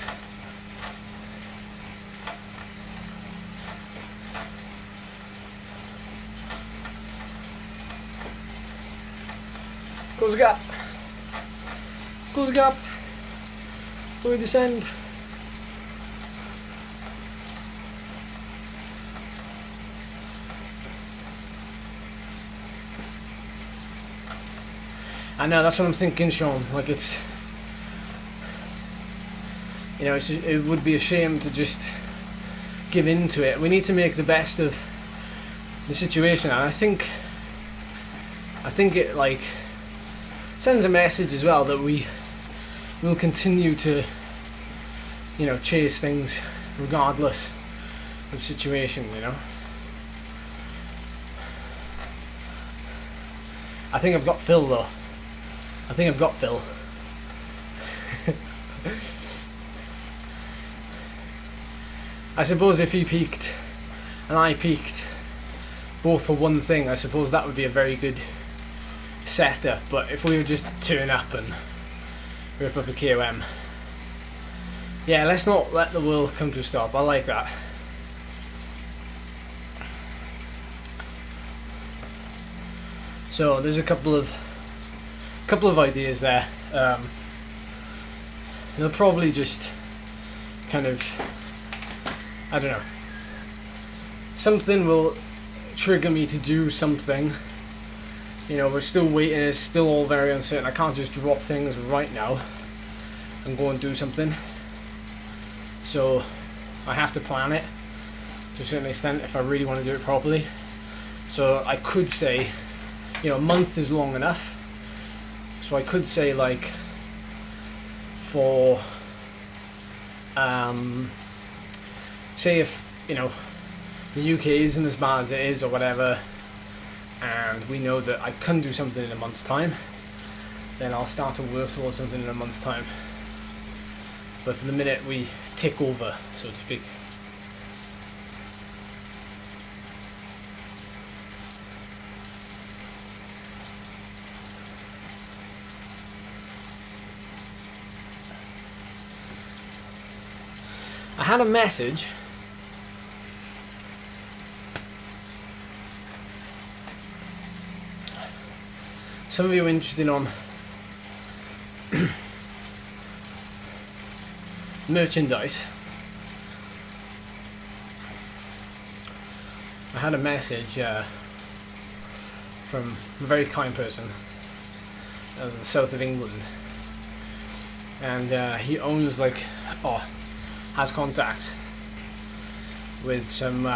Close the gap. Close the gap. So we descend. I know, that's what I'm thinking, Sean. Like, it's, you know, it would be a shame to just give in to it. We need to make the best of the situation, and I think it, like, sends a message as well that we will continue to, you know, chase things regardless of situation, you know. I think I've got Phil, though. I think I've got Phil. I suppose if he peaked and I peaked, both for one thing, I suppose that would be a very good setup. But if we would just turn up and rip up a KOM, yeah, let's not let the world come to a stop. I like that. So there's a couple of ideas there. They'll probably just kind of, I don't know, something will trigger me to do something. You know, we're still waiting, it's still all very uncertain. I can't just drop things right now and go and do something. So I have to plan it to a certain extent if I really want to do it properly. So I could say, you know, a month is long enough. So I could say, like, for, say if, you know, the UK isn't as bad as it is or whatever, and we know that I can do something in a month's time, then I'll start to work towards something in a month's time. But for the minute, we tick over, so to speak. I had a message some of you are interested on merchandise. I had a message from a very kind person in the south of England, and he owns, like, has contact with some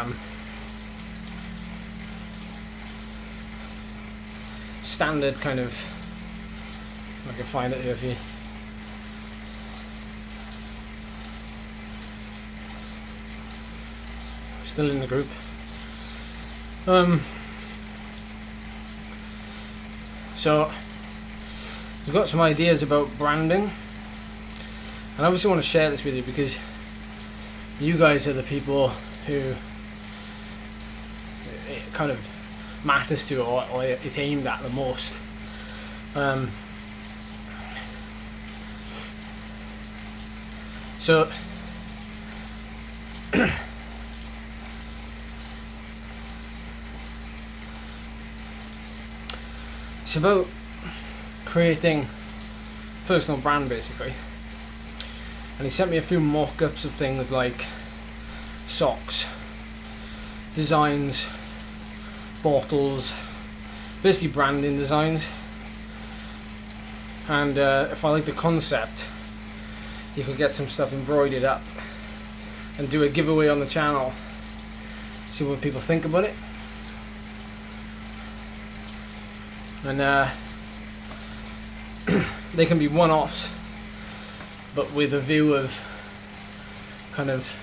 standard kind of, I can find it here if you, still in the group, So I've got some ideas about branding, and I obviously want to share this with you because you guys are the people who it kind of matters to, or it's aimed at the most. So it's about creating personal brand, basically. And he sent me a few mock-ups of things like socks, designs, bottles, basically branding designs. And if I like the concept, you could get some stuff embroidered up and do a giveaway on the channel, see what people think about it. And they can be one-offs, but with a view of kind of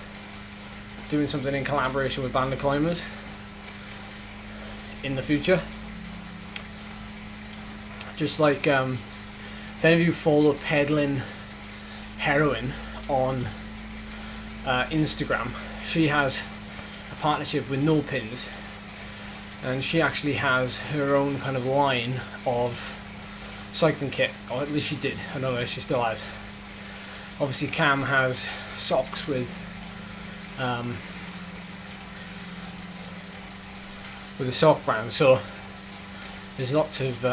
doing something in collaboration with Band of Climbers in the future. Just like if any of you follow Peddling Heroin on Instagram, she has a partnership with No Pins, and she actually has her own kind of line of cycling kit, or at least she did. I don't know if she still has. Obviously Cam has socks with a sock brand, so there's lots of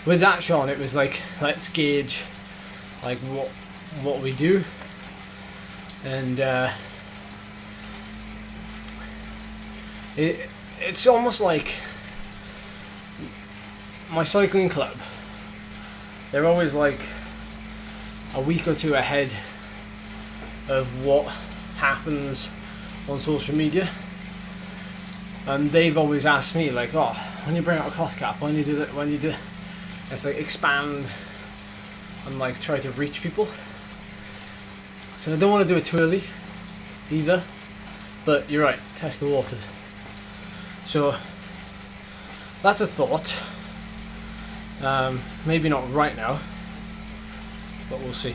with that, Sean, it was like, let's gauge like what we do, and it's almost like my cycling club. They're always like a week or two ahead of what happens on social media, and they've always asked me like, oh, when you bring out a cost cap, when you do that, when you do, it's like expand and like try to reach people. So I don't want to do it too early either, but you're right, test the waters. So that's a thought. Maybe not right now, but we'll see.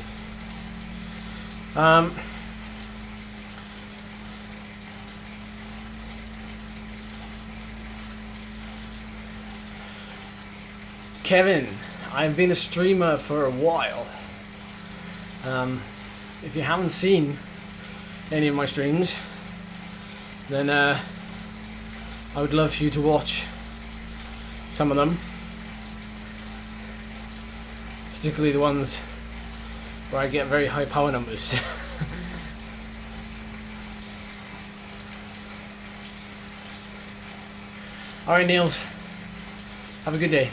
Kevin, I've been a streamer for a while. If you haven't seen any of my streams, then I would love for you to watch some of them, particularly the ones where I get very high power numbers. Alright, Niels, have a good day.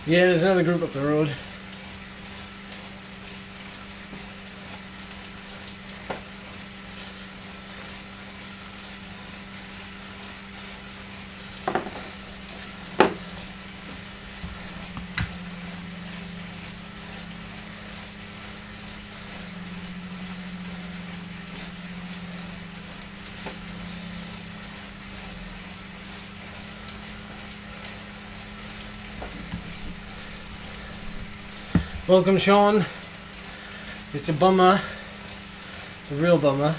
Yeah, there's another group up the road. Welcome, Sean. It's a bummer. It's a real bummer.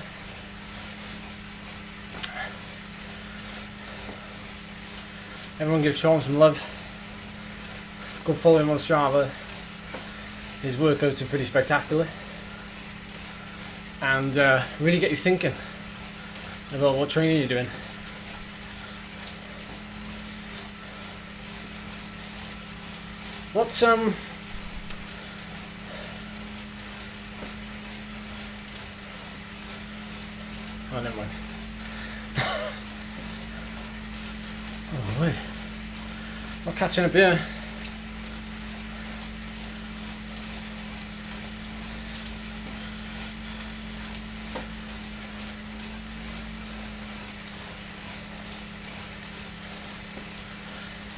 Everyone give Sean some love. go follow him on Strava. His workouts are pretty spectacular, and really get you thinking about what training you're doing. What's oh, never mind. Oh, wait. Not catching up here.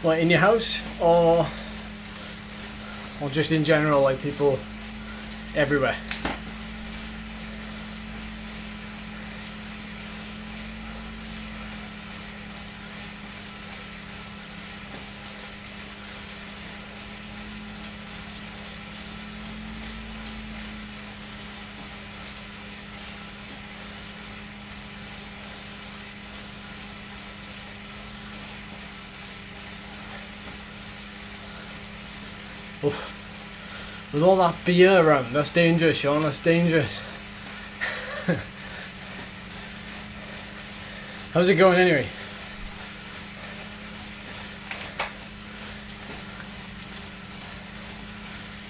What, in your house, or just in general, like people everywhere? Oh. With all that beer around, that's dangerous, Sean, that's dangerous. How's it going anyway?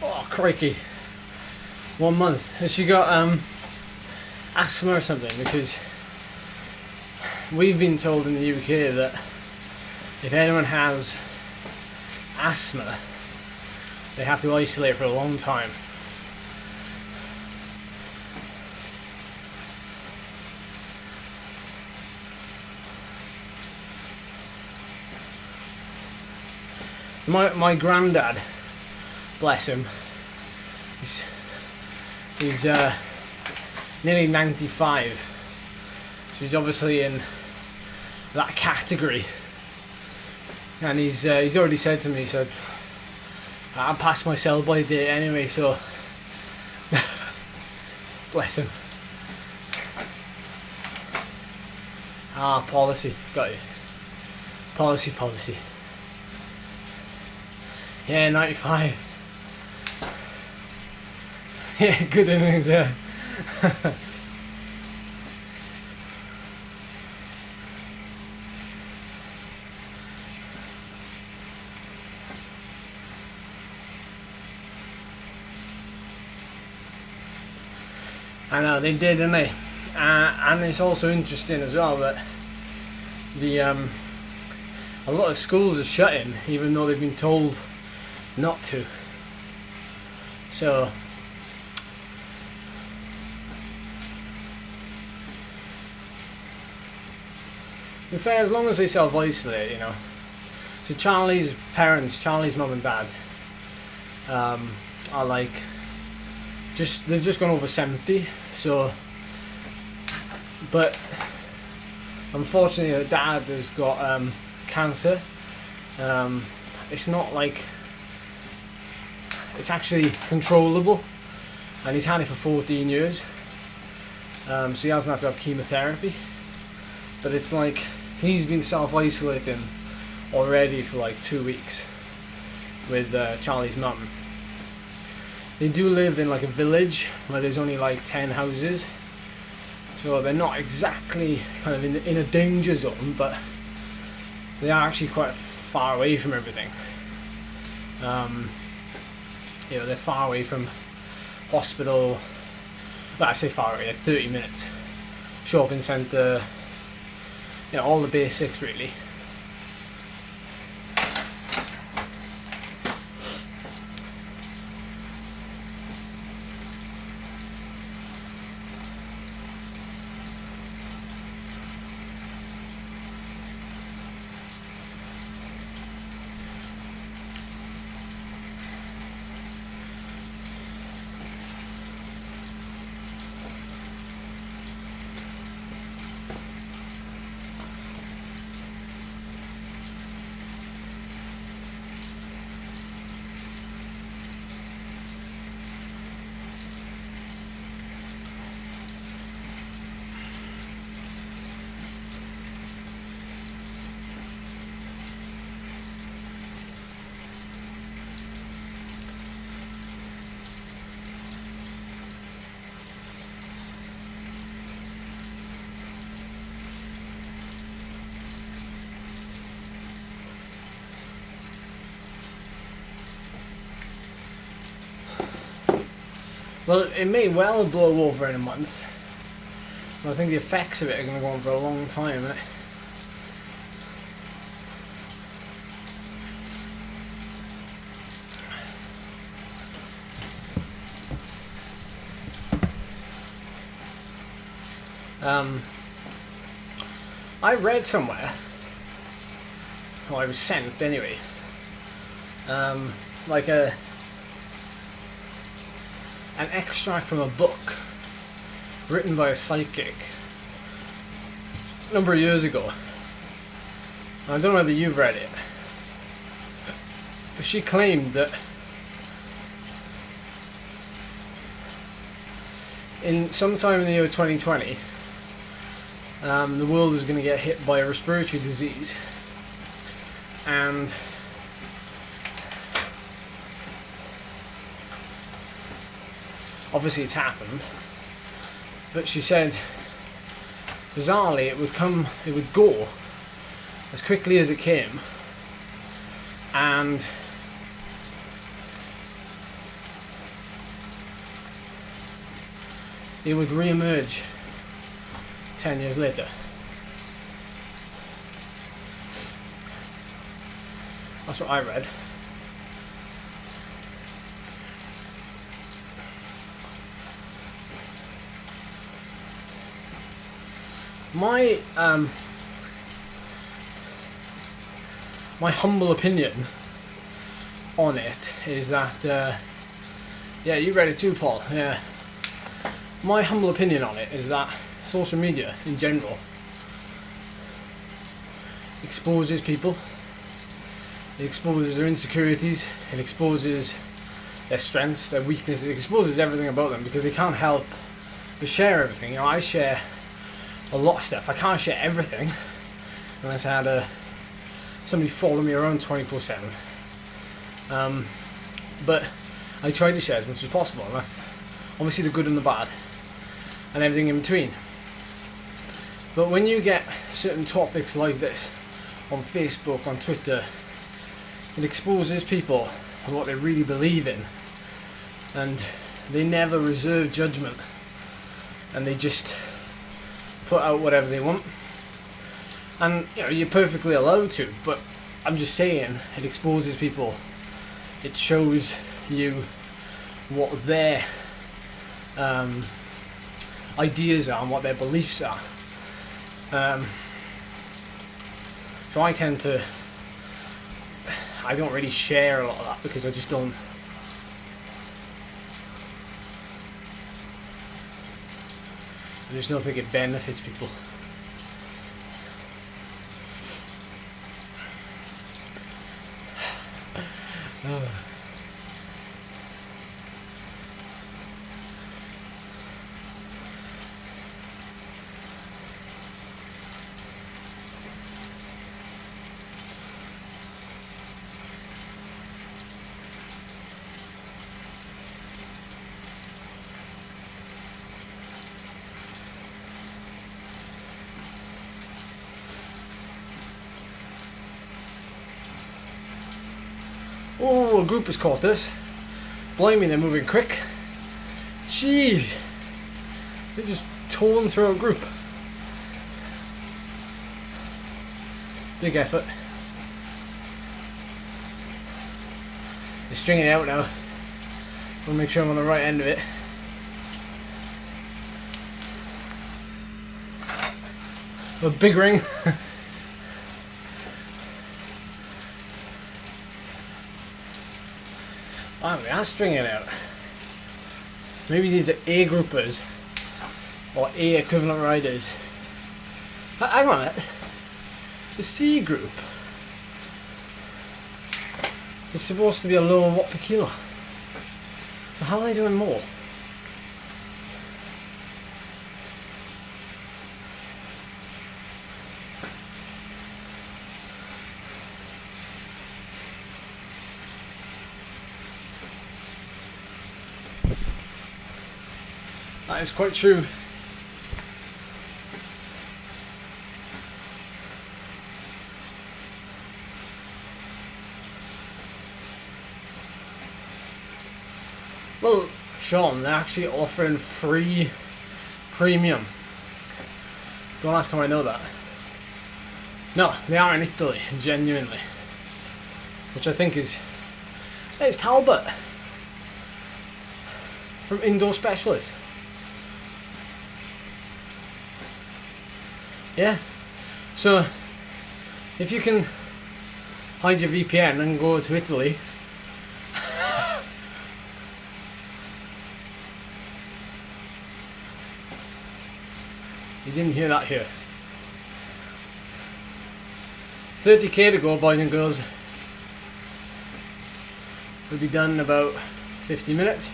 Oh, crikey. 1 month. Has she got asthma or something? Because we've been told in the UK that if anyone has asthma, they have to isolate for a long time. My granddad, bless him, he's nearly 95, so he's obviously in that category, and he's already said to me, he said, I'm past my sell-by date anyway, so bless him. Policy, got you. Policy. Yeah, 95. Yeah, good innings, yeah. I know they did, didn't they? And it's also interesting as well that a lot of schools are shutting, even though they've been told not to. So in fair, as long as they self-isolate, you know. So Charlie's parents, Charlie's mum and dad, are like, they've just gone over 70, so, but unfortunately her dad has got cancer. It's not like, it's actually controllable, and he's had it for 14 years, so he hasn't had to have chemotherapy, but it's like, he's been self-isolating already for like 2 weeks with Charlie's mum. They do live in like a village where there's only like 10 houses, so they're not exactly kind of in a danger zone, but they are actually quite far away from everything. You know, they're far away from hospital. Well, I say far away, like 30 minutes. Shopping centre, you know, all the basics really. Well, it may well blow over in a month. But I think the effects of it are going to go on for a long time, innit? I read somewhere, or I was sent anyway, like an extract from a book written by a psychic a number of years ago. I don't know whether you've read it, but she claimed that in sometime in the year 2020, the world is going to get hit by a respiratory disease, and obviously it's happened. But she said, bizarrely, it would go as quickly as it came, and it would re-emerge 10 years later. That's what I read. My humble opinion on it is that yeah, you read it too, Paul. Yeah. My humble opinion on it is that social media in general exposes people. It exposes their insecurities. It exposes their strengths, their weaknesses. It exposes everything about them because they can't help but share everything. You know, I share a lot of stuff. I can't share everything unless I had somebody follow me around 24/7. But I try to share as much as possible, and that's obviously the good and the bad, and everything in between. But when you get certain topics like this on Facebook, on Twitter, it exposes people on what they really believe in, and they never reserve judgment, and they just put out whatever they want. And you know, you're perfectly allowed to, but I'm just saying, it exposes people. It shows you what their ideas are and what their beliefs are. So I don't really share a lot of that because I just don't. I just don't think it benefits people. Oh, a group has caught us. Blimey, they're moving quick. Jeez. They just torn through a group. Big effort. They're stringing it out now. I'll make sure I'm on the right end of it. A big ring. Oh, they are stringing it out. Maybe these are A groupers or A equivalent riders. Hang on a minute. The C group is supposed to be a lower watt per kilo. So how are they doing more? That is quite true. Well, Sean, they're actually offering free premium. Don't ask how I know that. No, they are in Italy, genuinely. Which I think is... It's Talbot. From Indoor Specialist. Yeah. So, if you can hide your VPN and go to Italy... You didn't hear that here. 30k to go, boys and girls. We'll be done in about 50 minutes,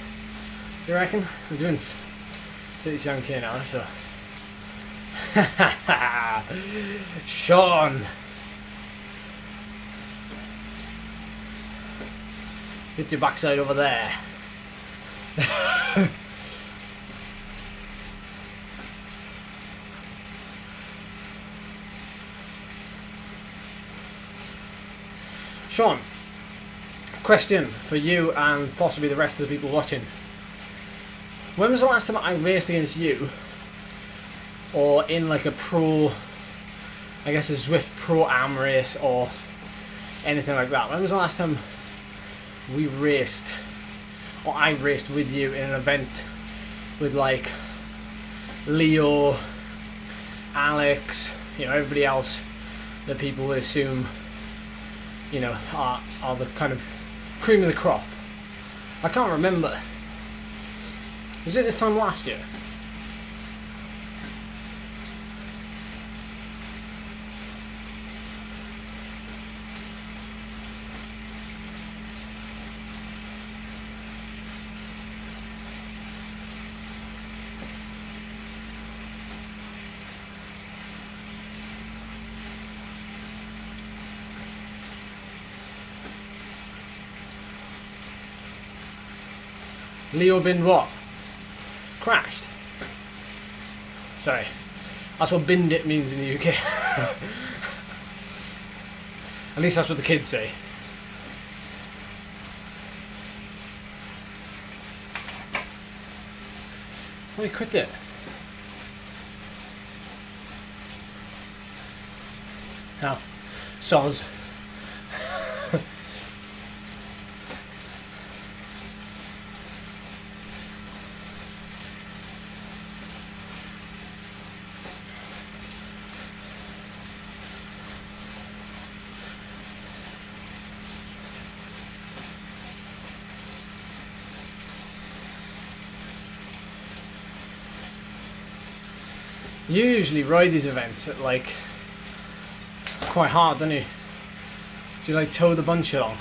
you reckon? We're doing 37k now, so... Sean! Get your backside over there. Sean, question for you and possibly the rest of the people watching. When was the last time I raced against you? Or in like a pro, I guess a Zwift Pro Am race or anything like that? When was the last time we raced, or I raced with you in an event with like Leo, Alex, you know, everybody else that people would assume, you know, are the kind of cream of the crop? I can't remember. Was it this time last year? Leo bin what? Crashed. Sorry. That's what binned it means in the UK. At least that's what the kids say. Why you quit it? Now, soz. You usually ride these events at like quite hard, don't you? Do you like tow the bunch along?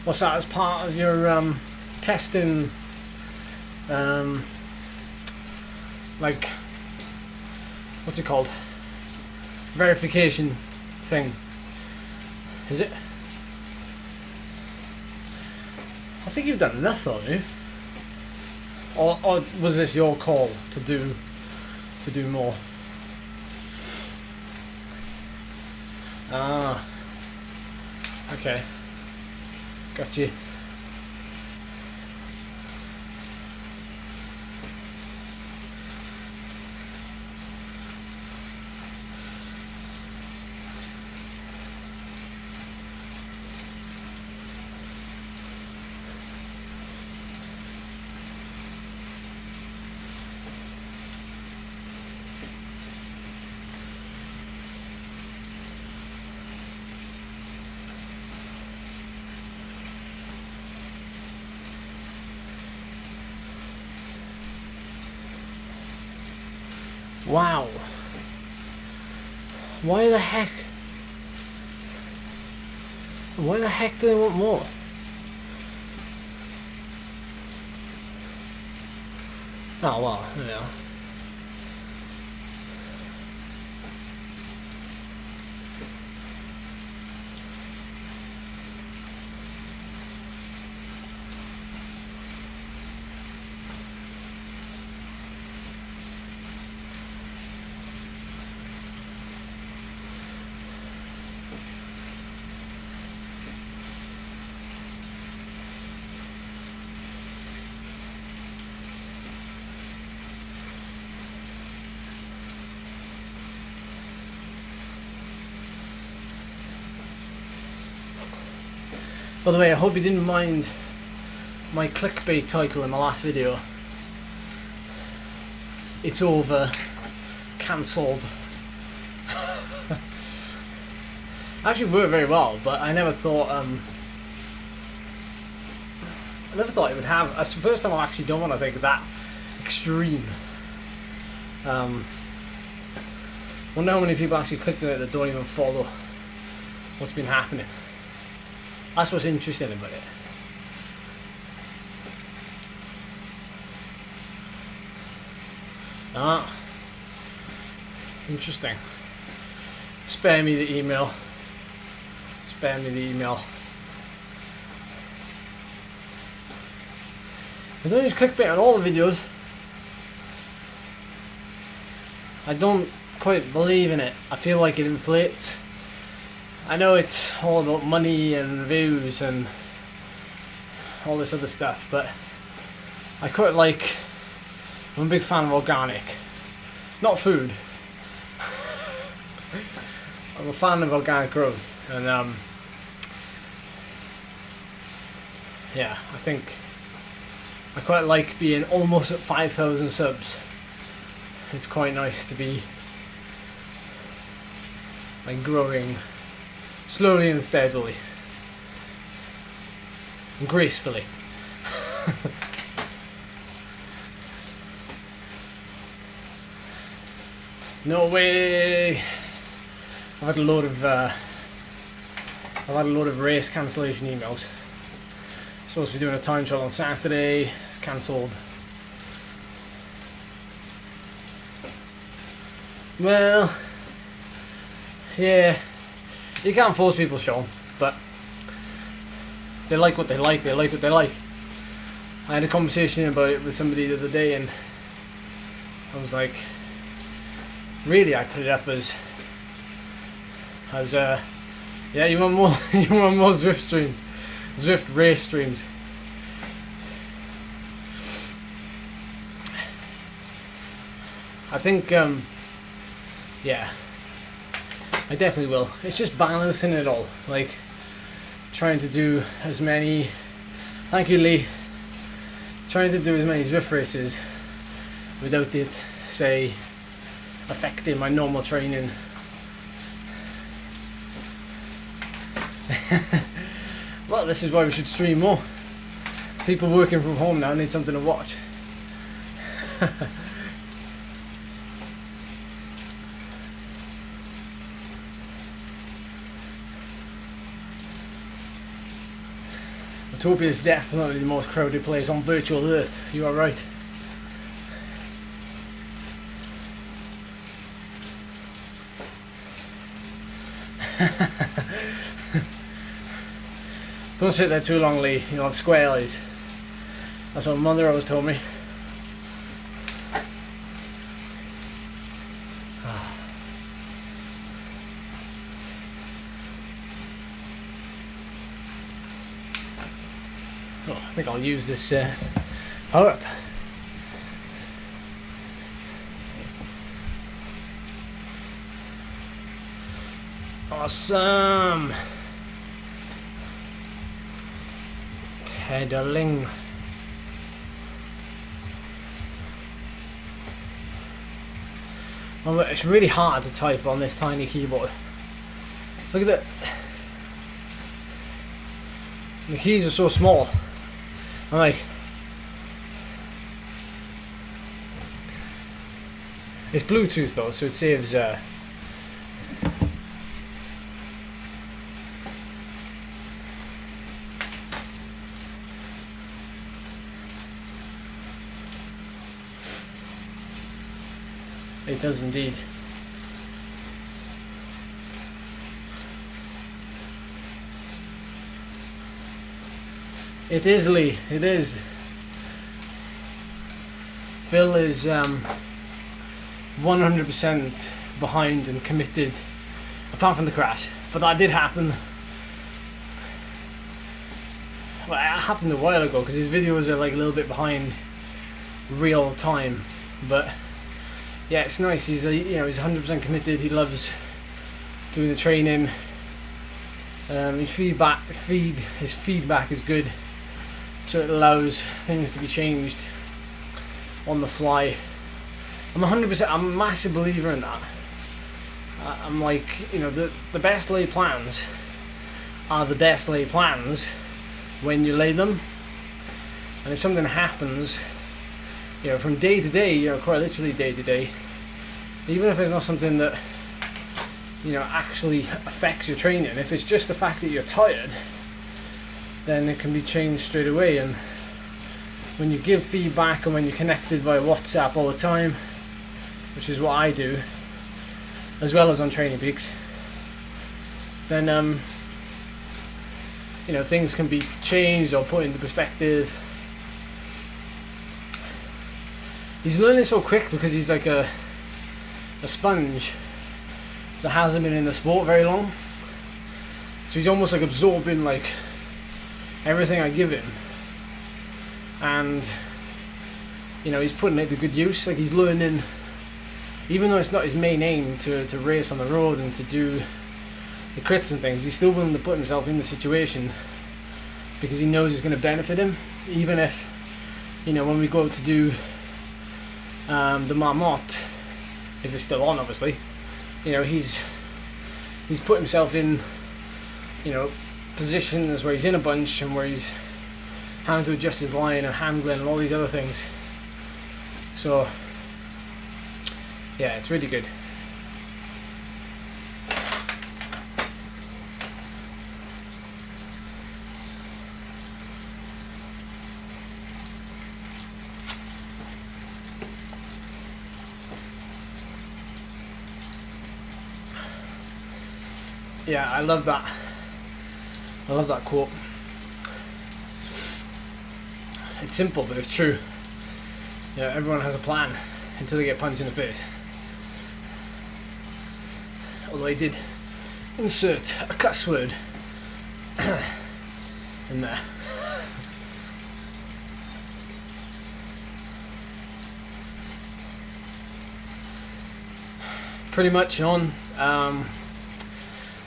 What's that, as part of your testing like, what's it called? Verification thing. Is it? I think you've done enough though, haven't you? Or was this your call to do more? Ah. Okay. Got you. Wow. Why the heck do they want more? Oh well, yeah. By the way, I hope you didn't mind my clickbait title in my last video. It's over. Cancelled. Actually worked very well, but I never thought it would have. That's the first time I've actually done one I think that extreme. Wonder how many people actually clicked on it that don't even follow what's been happening. That's what's interesting about it. Ah, interesting. Spare me the email. Spare me the email. I don't use clickbait on all the videos. I don't quite believe in it. I feel like it inflates. I know it's all about money and views and all this other stuff, but I quite like, I'm a big fan of organic. Not food. I'm a fan of organic growth, and yeah, I think I quite like being almost at 5,000 subs. It's quite nice to be like growing slowly and steadily and gracefully. No way. I've had a load of race cancellation emails. Supposed to be doing a time trial on Saturday. It's cancelled. Well, yeah. You can't force people, Sean, but if they like what they like, they like what they like. I had a conversation about it with somebody the other day, and I was like, really, I put it up as yeah, you want more, you want more Zwift streams, Zwift race streams. I think, yeah. I definitely will. It's just balancing it all. Like, trying to do as many... Thank you, Lee. Trying to do as many Zwift races without it, say, affecting my normal training. Well, this is why we should stream more. People working from home now need something to watch. Utopia is definitely the most crowded place on virtual Earth. You are right. Don't sit there too long, Lee. You'll have square eyes. That's what Mother always told me. Oh, I think I'll use this power up. Awesome. Pedaling. Oh, it's really hard to type on this tiny keyboard. Look at that. The keys are so small. I'm like, it's Bluetooth though, so it saves. It does indeed. It is, Lee. It is. Phil is 100% behind and committed, apart from the crash. But that did happen. Well, it happened a while ago because his videos are like a little bit behind real time. But yeah, it's nice. He's he's 100% committed. He loves doing the training. His feedback is good, so it allows things to be changed on the fly. I'm a massive believer in that. I'm like, the best laid plans are the best laid plans when you lay them. And if something happens, from day to day, quite literally day to day, even if it's not something that actually affects your training, if it's just the fact that you're tired, then it can be changed straight away. And when you give feedback and when you're connected via WhatsApp all the time, which is what I do, as well as on Training Peaks, then things can be changed or put into perspective. He's learning so quick because he's like a sponge that hasn't been in the sport very long, so he's almost like absorbing like everything I give him, and he's putting it to good use. Like, he's learning, even though it's not his main aim to race on the road and to do the crits and things, he's still willing to put himself in the situation because he knows it's going to benefit him. Even if when we go out to do the Marmot, if it's still on, obviously, he's put himself in positions where he's in a bunch and where he's having to adjust his line and handling and all these other things. So yeah, it's really good. Yeah, I love that. I love that quote. It's simple, but it's true. Yeah, everyone has a plan until they get punched in the face. Although I did insert a cuss word in there. Pretty much on.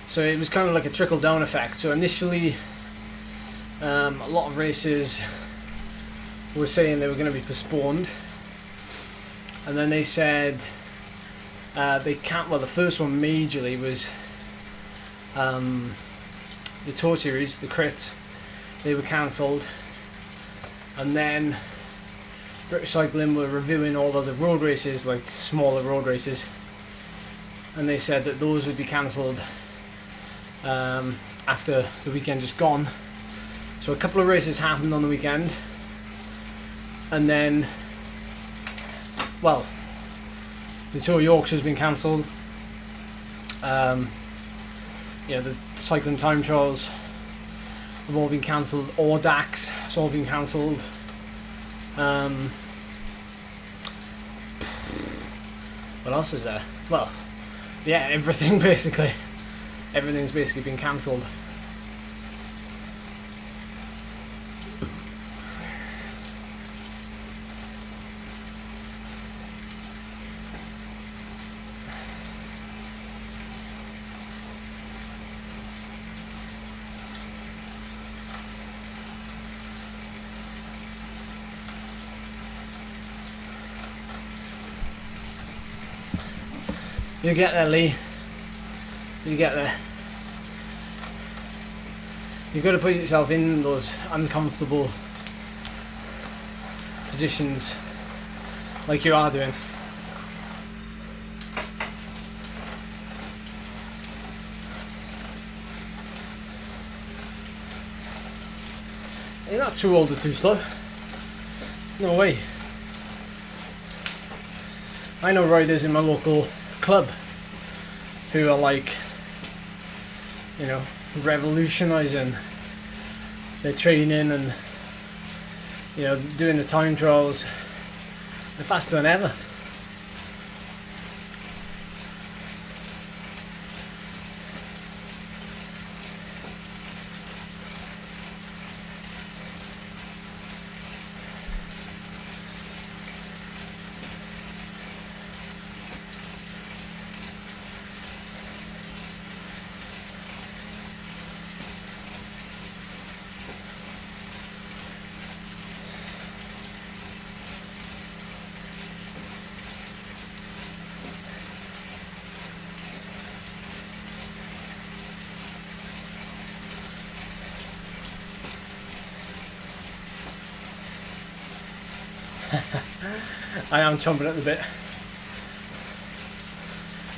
So it was kind of like a trickle-down effect. So initially, a lot of races were saying they were going to be postponed, and then they said they can't. Well, the first one majorly was the docu-series, the crits. They were cancelled, and then British Cycling were reviewing all of the road races, like smaller road races, and they said that those would be cancelled after the weekend just gone. So a couple of races happened on the weekend, and then, well, the Tour of Yorkshire's been cancelled. The cycling time trials have all been cancelled, or DACs, it's all been cancelled. What else is there? Well, yeah, everything basically. Everything's basically been cancelled. You get there, Lee. You get there. You've got to put yourself in those uncomfortable positions like you are doing. You're not too old or too slow. No way. I know riders in my local club who are like, you know, revolutionising their training and, you know, doing the time trials. They're faster than ever. I am chomping at the bit.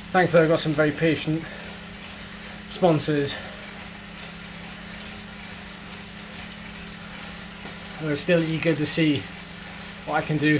Thankfully I've got some very patient sponsors who are still eager to see what I can do.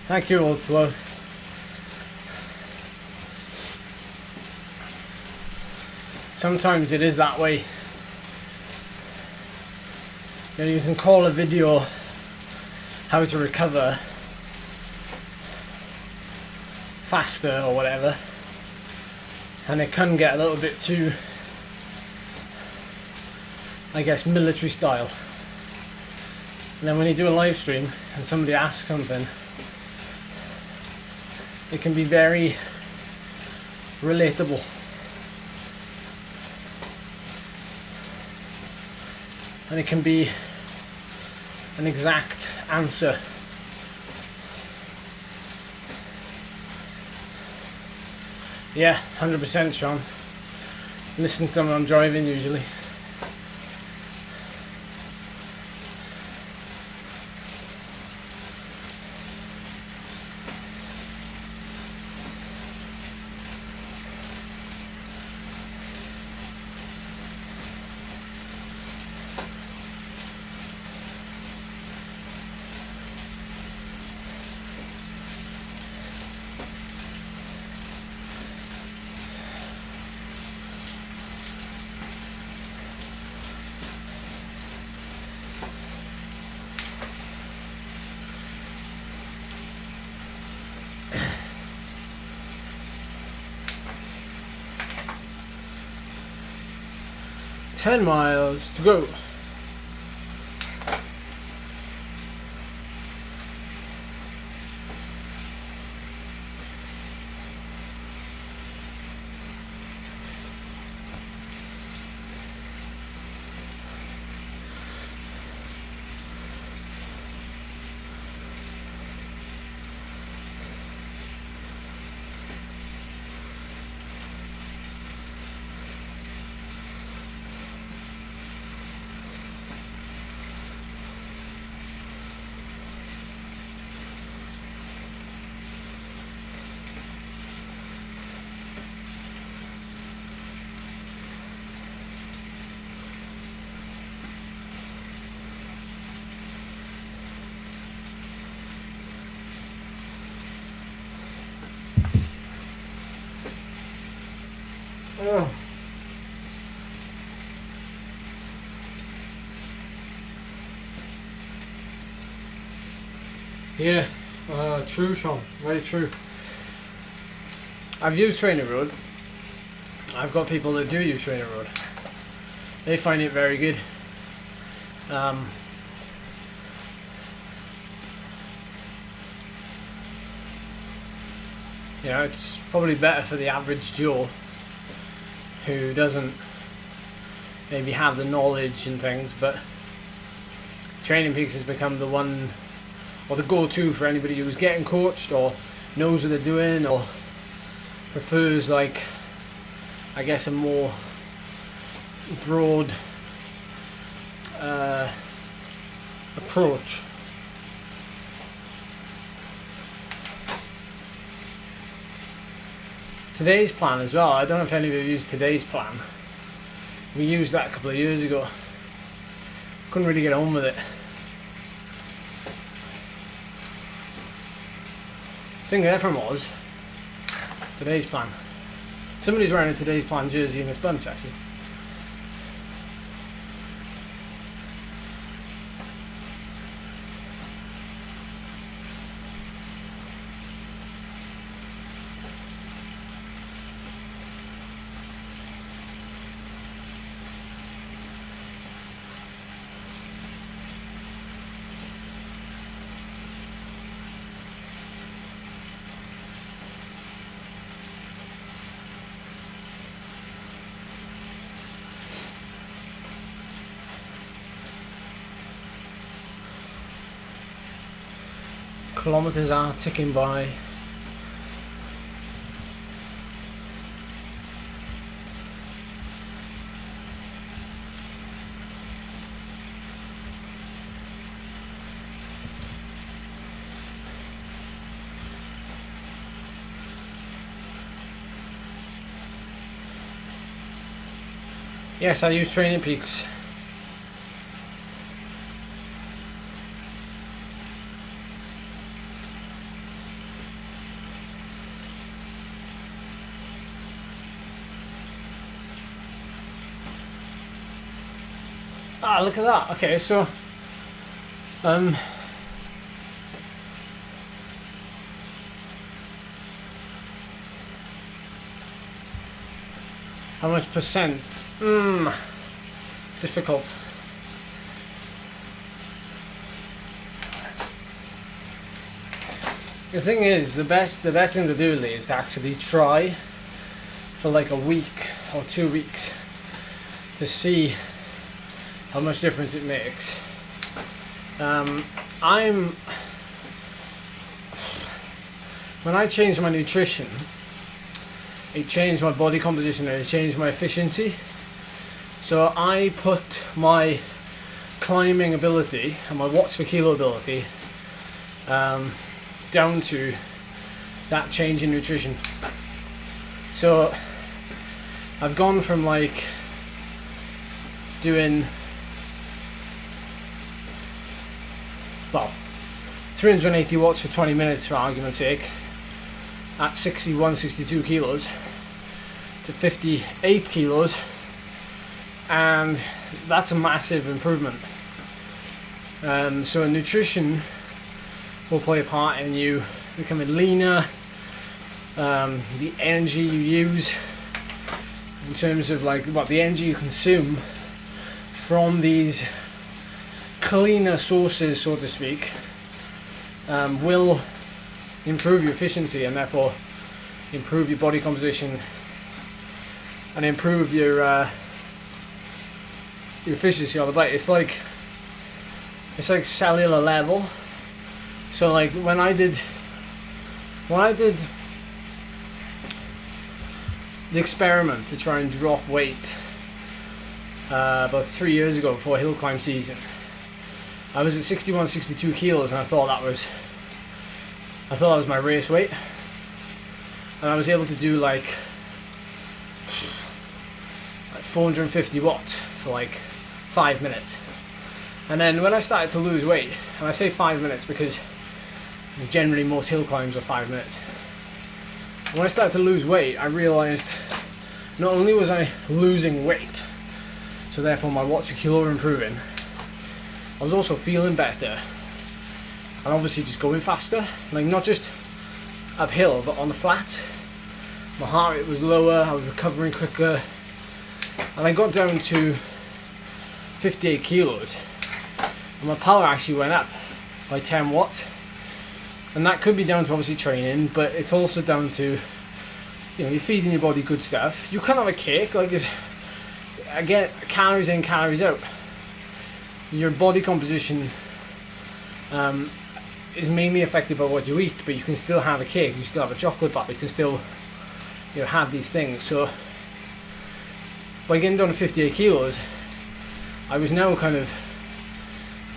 Thank you, Old Slow. Sometimes it is that way. You know, you can call a video how to recover faster or whatever, and it can get a little bit too, I guess, military style. And then when you do a live stream and somebody asks something, it can be very relatable. And it can be an exact answer. Yeah, 100% Sean. Listen to them when I'm driving usually. 10 miles to go. Oh. Yeah, true, Sean. Very true. I've used Trainer Road. I've got people that do use Trainer Road. They find it very good. You know, it's probably better for the average Joe who doesn't maybe have the knowledge and things, but Training Peaks has become the one or the go-to for anybody who's getting coached or knows what they're doing or prefers, like, I guess, a more broad approach. Today's plan as well, I don't know if any of you used Today's Plan. We used that a couple of years ago. Couldn't really get on with it. Thing different was Today's Plan. Somebody's wearing a Today's Plan jersey in this bunch, actually. Kilometers are ticking by. Yes, I use Training Peaks. Ah, look at that. Okay, so how much percent? Difficult. The thing is, the best thing to do, Lee, is to actually try for like a week or 2 weeks to see how much difference it makes. When I changed my nutrition, it changed my body composition and it changed my efficiency. So I put my climbing ability and my watts per kilo ability down to that change in nutrition. So I've gone from like doing 380 watts for 20 minutes for argument's sake at 61, 62 kilos to 58 kilos, and that's a massive improvement. So nutrition will play a part in you becoming leaner, the energy you use in terms of like the energy you consume from these cleaner sources, so to speak, will improve your efficiency and therefore improve your body composition and improve your efficiency on the bike. It's like cellular level. So like when I did the experiment to try and drop weight about 3 years ago before hill climb season, I was at 61, 62 kilos, and I thought that was my race weight, and I was able to do like 450 watts for like 5 minutes. And then when I started to lose weight, and I say 5 minutes because generally most hill climbs are 5 minutes. When I started to lose weight, I realised not only was I losing weight, so therefore my watts per kilo were improving, I was also feeling better, and obviously just going faster, like not just uphill but on the flat. My heart rate was lower, I was recovering quicker, and I got down to 58 kilos, and my power actually went up by 10 watts. And that could be down to obviously training, but it's also down to, you know, you're feeding your body good stuff. You can't have a cake, like it's, again, calories in, calories out. Your body composition is mainly affected by what you eat, but you can still have a cake, you still have a chocolate bar, you can still, you know, have these things. So by getting down to 58 kilos, I was now kind of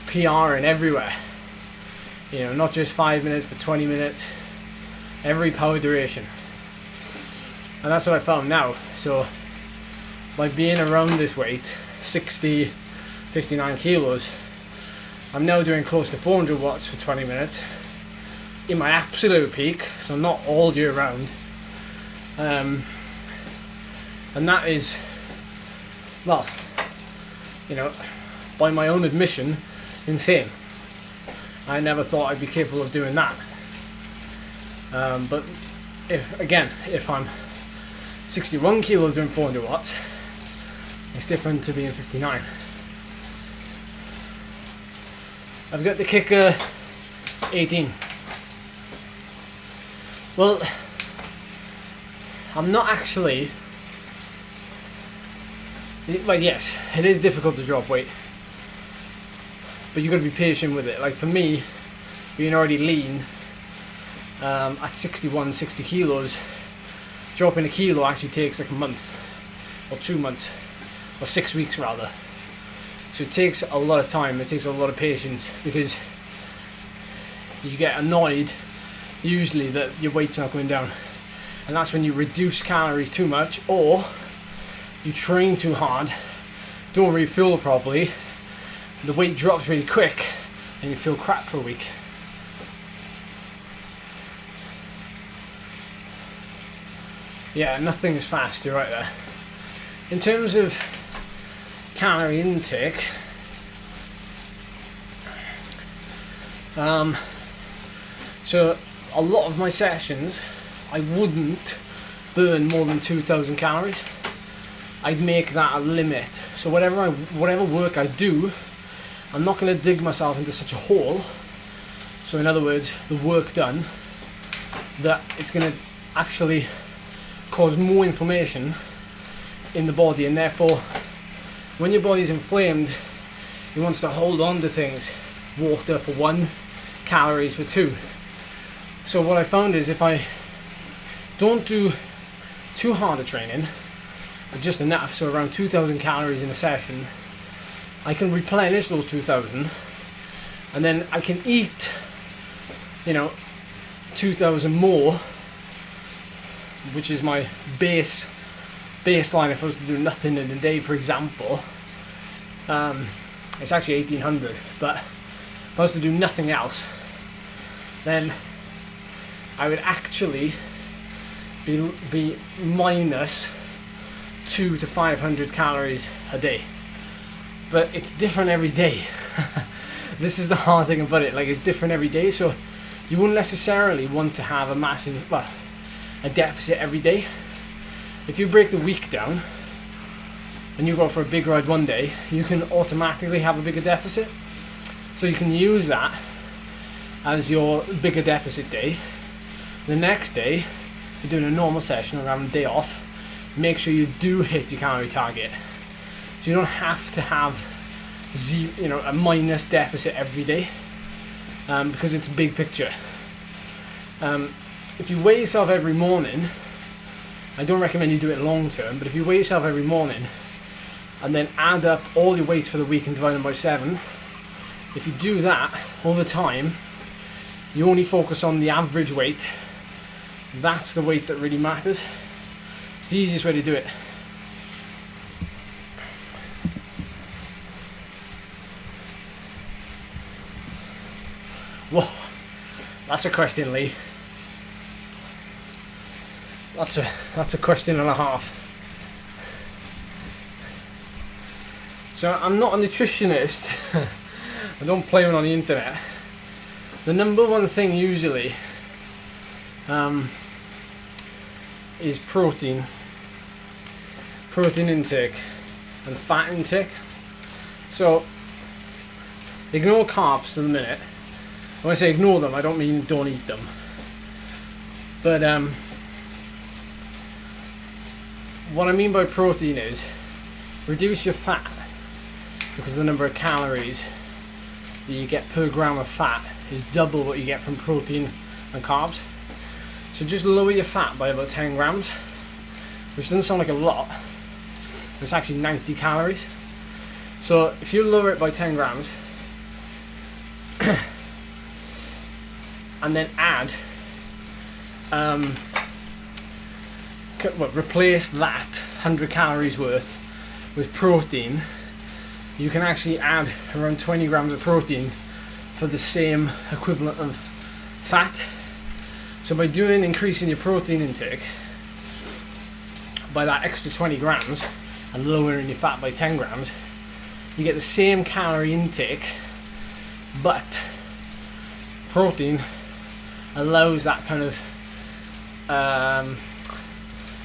PRing everywhere. You know, not just 5 minutes, but 20 minutes, every power duration. And that's what I found now. So by being around this weight, 60, 59 kilos, I'm now doing close to 400 watts for 20 minutes in my absolute peak, so not all year round. And that is, well, you know, by my own admission, insane. I never thought I'd be capable of doing that. But if I'm 61 kilos doing 400 watts, it's different to being 59. I've got the Kicker 18. Well, I'm not actually, like, yes, it is difficult to drop weight, but you've got to be patient with it. Like for me, being already lean, at 61, 60 kilos, dropping a kilo actually takes like a month, or 2 months, or 6 weeks rather. So it takes a lot of time, it takes a lot of patience, because you get annoyed usually that your weight's not going down. And that's when you reduce calories too much, or you train too hard, don't refuel properly, the weight drops really quick, and you feel crap for a week. Yeah, nothing is fast, you're right there. In terms of calorie intake, so a lot of my sessions, I wouldn't burn more than 2,000 calories. I'd make that a limit. So whatever work I do, I'm not going to dig myself into such a hole. So in other words, the work done, that it's going to actually cause more inflammation in the body, and therefore when your body's inflamed, it wants to hold on to things. Water for 1, calories for 2. So what I found is if I don't do too hard a training, but just enough, so around 2,000 calories in a session, I can replenish those 2,000, and then I can eat, 2,000 more, which is my baseline if I was to do nothing in a day, for example. It's actually 1,800, but if I was to do nothing else, then I would actually be minus 200 to 500 calories a day. But it's different every day. This is the hard thing about it, like it's different every day, so you wouldn't necessarily want to have a deficit every day. If you break the week down, and you go for a big ride one day, you can automatically have a bigger deficit. So you can use that as your bigger deficit day. The next day, if you're doing a normal session or having a day off, make sure you do hit your calorie target. So you don't have to have a minus deficit every day, because it's big picture. If you weigh yourself every morning, I don't recommend you do it long term, but if you weigh yourself every morning and then add up all your weights for the week and divide them by 7, if you do that all the time, you only focus on the average weight. That's the weight that really matters. It's the easiest way to do it. Whoa, that's a question, Lee. That's a question and a half. So I'm not a nutritionist. I don't play one on the internet. The number one thing usually is protein intake and fat intake. So ignore carbs for the minute. When I say ignore them, I don't mean don't eat them. But what I mean by protein is reduce your fat, because the number of calories that you get per gram of fat is double what you get from protein and carbs. So just lower your fat by about 10 grams, which doesn't sound like a lot. It's actually 90 calories. So if you lower it by 10 grams and then add replace that 100 calories worth with protein, you can actually add around 20 grams of protein for the same equivalent of fat. So by increasing your protein intake by that extra 20 grams and lowering your fat by 10 grams, you get the same calorie intake, but protein allows that kind of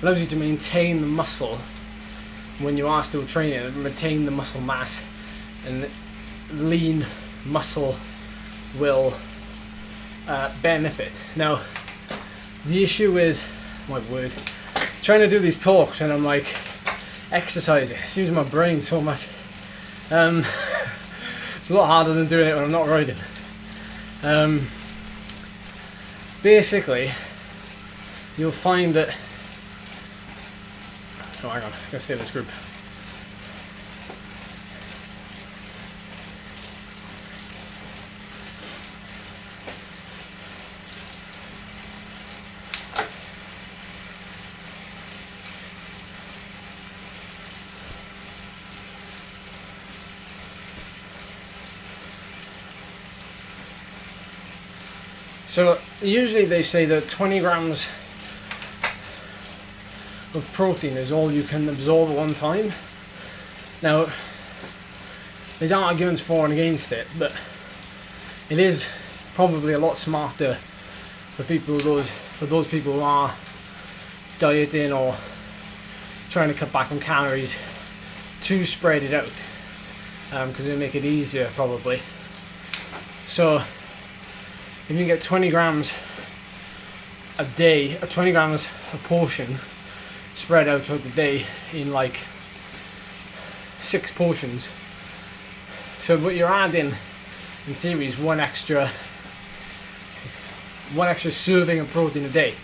allows you to maintain the muscle when you are still training, and retain the muscle mass, and lean muscle will benefit. Now, the issue with trying to do these talks and I'm like exercising, it's using my brain so much. It's a lot harder than doing it when I'm not riding. Basically, you'll find that. Oh, hang on, I gotta stay in this group. So usually they say that 20 grams of protein is all you can absorb at one time. Now, there's arguments for and against it, but it is probably a lot smarter for those people who are dieting or trying to cut back on calories to spread it out, because it'll make it easier probably. So if you can get 20 grams a day, or 20 grams a portion spread out throughout the day in like 6 portions. So what you're adding in theory is one extra serving of protein a day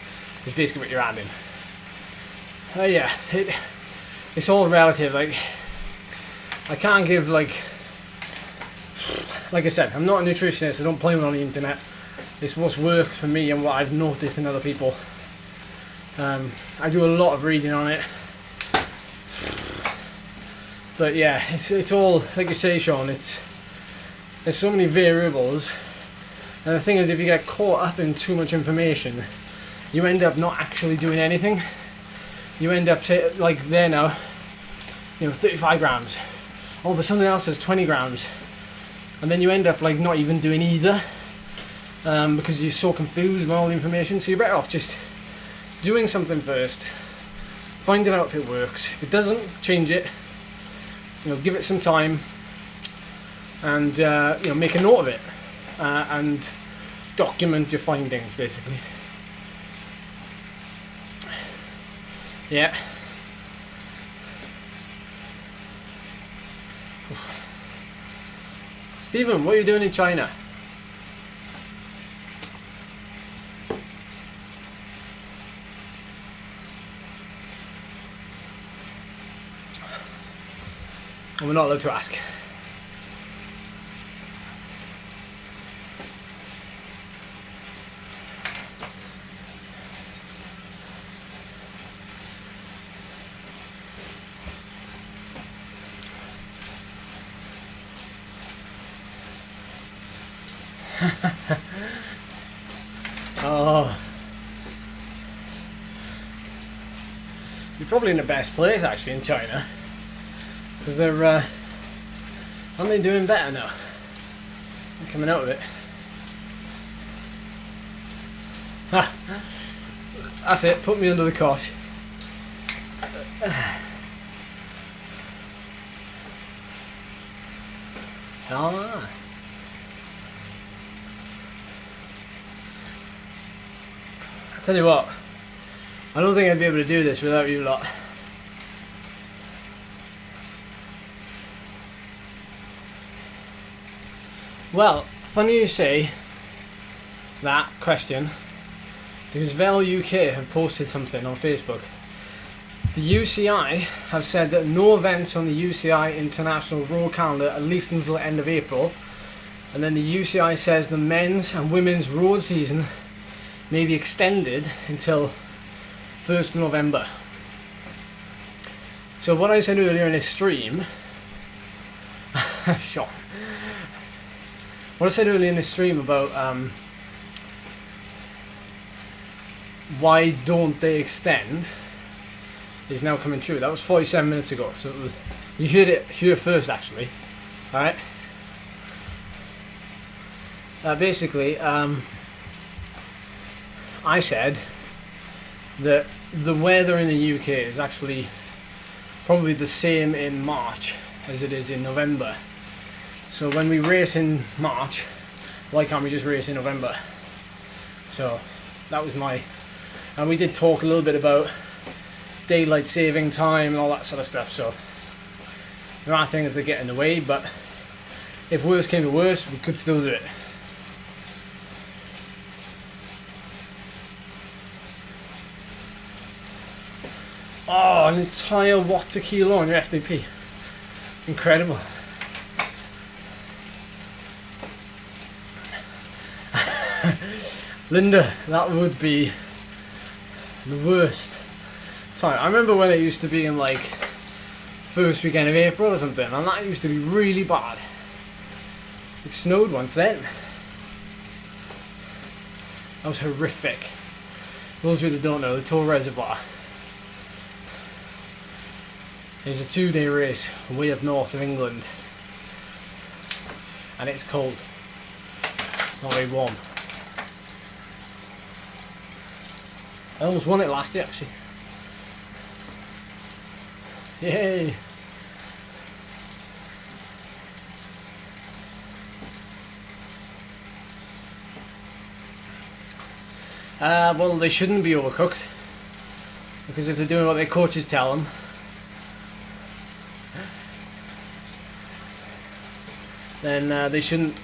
is basically what you're adding. Yeah, it's all relative. Like, I can't give like I said, I'm not a nutritionist, I don't play one on the internet. It's what's worked for me and what I've noticed in other people. I do a lot of reading on it. But yeah, it's all, like you say, Sean, there's so many variables. And the thing is, if you get caught up in too much information, you end up not actually doing anything. You end up, like there now, 35 grams. Oh, but something else says 20 grams. And then you end up like not even doing either, because you're so confused by all the information. So you're better off just doing something first, finding out if it works. If it doesn't, change it. give it some time and make a note of it and document your findings, basically. Yeah. Stephen, what are you doing in China? We're not allowed to ask. Oh, you're probably in the best place actually in China, because they're aren't they doing better now? They're coming out of it. Ah, that's it. Put me under the cosh. Ah. Tell you what, I don't think I'd be able to do this without you lot. Well, funny you say that question, because Velo UK have posted something on Facebook. The UCI have said that no events on the UCI International Road Calendar at least until the end of April, and then the UCI says the men's and women's road season may be extended until 1st of November. So what I said earlier in this stream, Sean, what I said earlier in this stream about why don't they extend is now coming true. That was 47 minutes ago, so it was, you heard it here first actually. Alright? Basically, I said that the weather in the UK is actually probably the same in March as it is in November. So when we race in March, why can't we just race in November? So that was my... And we did talk a little bit about daylight saving time and all that sort of stuff. So there are things that get in the way, but if worse came to worse, we could still do it. Oh, an entire watt per kilo on your FTP. Incredible. Linda, that would be the worst time. I remember when it used to be in like first weekend of April or something, and that used to be really bad. It snowed once then. That was horrific. Those of you that don't know, the Tor Reservoir is a 2-day race way up north of England, and it's cold, not very warm. I almost won it last year actually. Yay! Well, they shouldn't be overcooked, because if they're doing what their coaches tell them, then they shouldn't.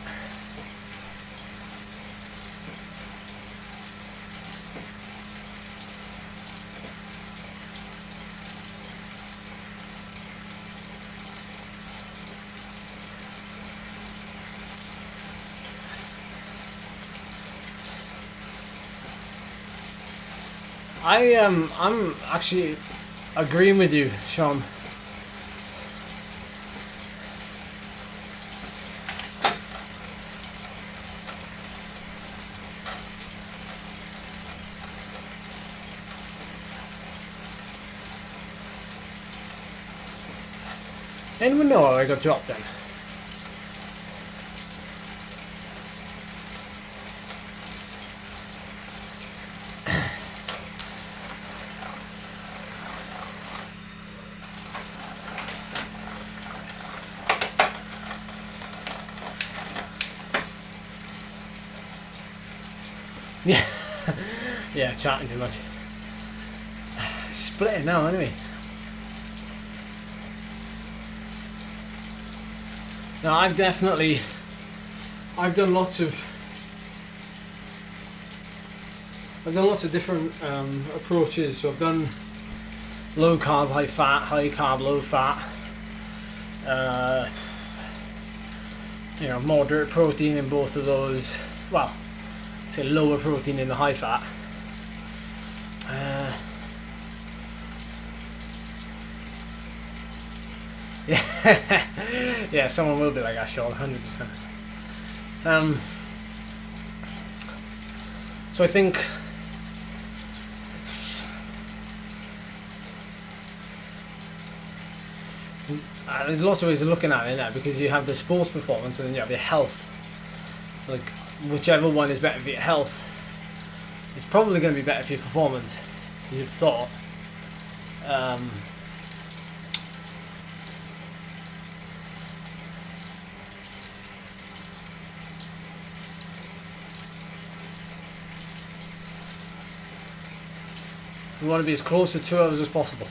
I'm actually agreeing with you, Sean. Anyone know how I got dropped then? Yeah, yeah, chatting too much. Splitting now, anyway. Now I've done lots of different approaches. So I've done low carb, high fat, high carb, low fat. Moderate protein in both of those. Well, say lower protein in the high fat. Yeah, someone will be like that, Sean, 100%. So I think there's lots of ways of looking at it now, because you have the sports performance and then you have your health. Like, whichever one is better for your health, it's probably going to be better for your performance, you'd thought. You want to be as close to 2 hours as possible.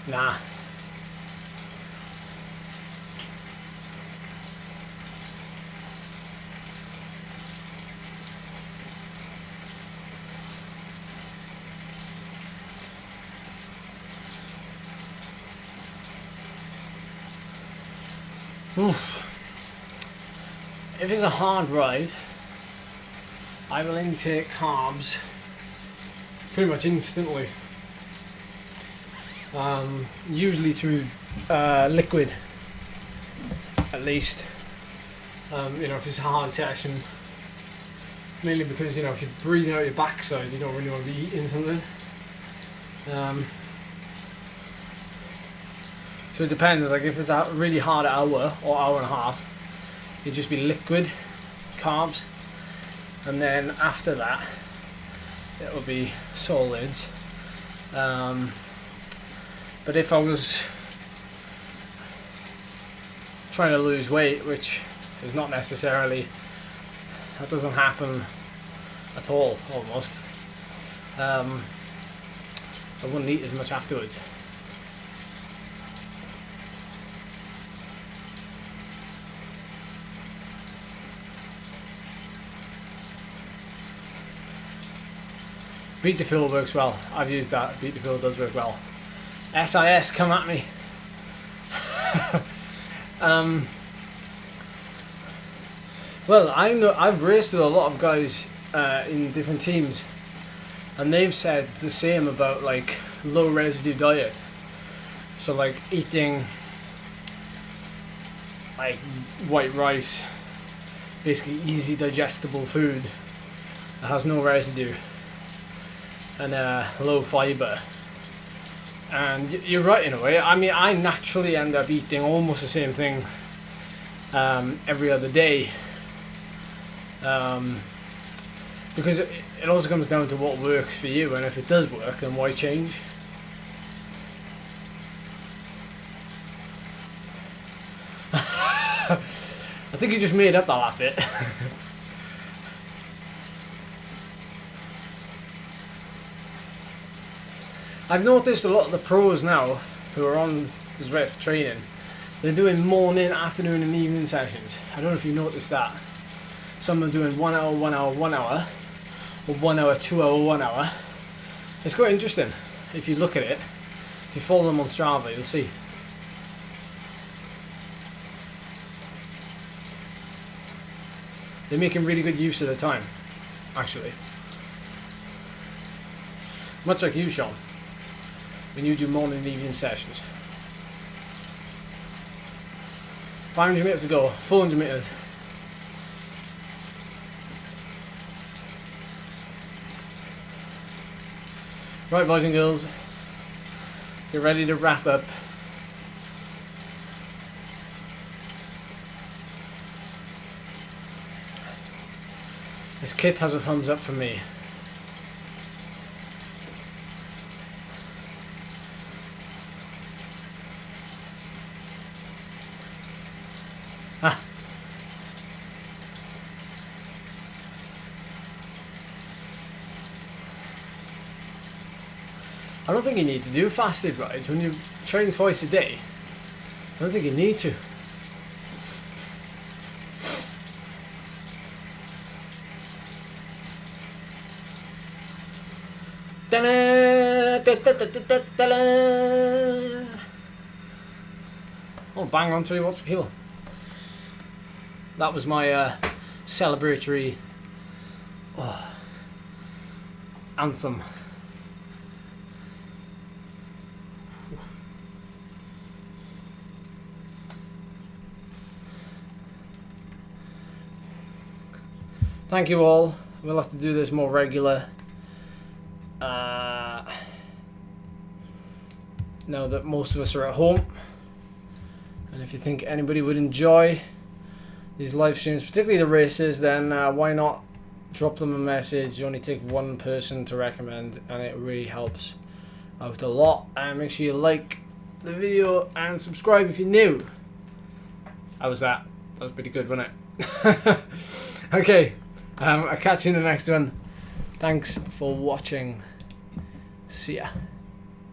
Nah. If it's a hard ride, I will intake carbs pretty much instantly. Usually through liquid, at least. If it's a hard session, mainly because if you're breathing out your backside, you don't really want to be eating something. So it depends. Like if it's a really hard hour or hour and a half, it'd just be liquid carbs, and then after that, it'll be solids. But if I was trying to lose weight, which is not necessarily, that doesn't happen at all, almost, I wouldn't eat as much afterwards. Beat the Fuel works well. I've used that. Beat the Fuel does work well. SIS, come at me. Well, I know I've raced with a lot of guys in different teams, and they've said the same about like low residue diet. So like eating like white rice, basically easy digestible food that has no residue, and low fiber. And you're right in a way. I mean, I naturally end up eating almost the same thing every other day, because it also comes down to what works for you, and if it does work, then why change? I think you just made up that last bit. I've noticed a lot of the pros now who are on Zwift training, they're doing morning, afternoon and evening sessions. I don't know if you noticed that. Some are doing 1 hour, 1 hour, 1 hour, or 1 hour, 2 hour, 1 hour. It's quite interesting if you look at it. If you follow them on Strava, you'll see. They're making really good use of their time, actually. Much like you, Sean, when you do morning and evening sessions. 500 metres to go, 400 metres. Right, boys and girls, get ready to wrap up. This kit has a thumbs up from me. Ah. I don't think you need to do fasted rides when you train twice a day. I don't think you need to. Oh, bang on 3 watts per kilo. That was my celebratory anthem. Thank you all. We'll have to do this more regular. Now that most of us are at home, and if you think anybody would enjoy these live streams, particularly the races, then why not drop them a message. You only take one person to recommend, and it really helps out a lot. And make sure you like the video and subscribe if you're new. How was that? That was pretty good, wasn't it? Okay, I'll catch you in the next one. Thanks for watching. See ya.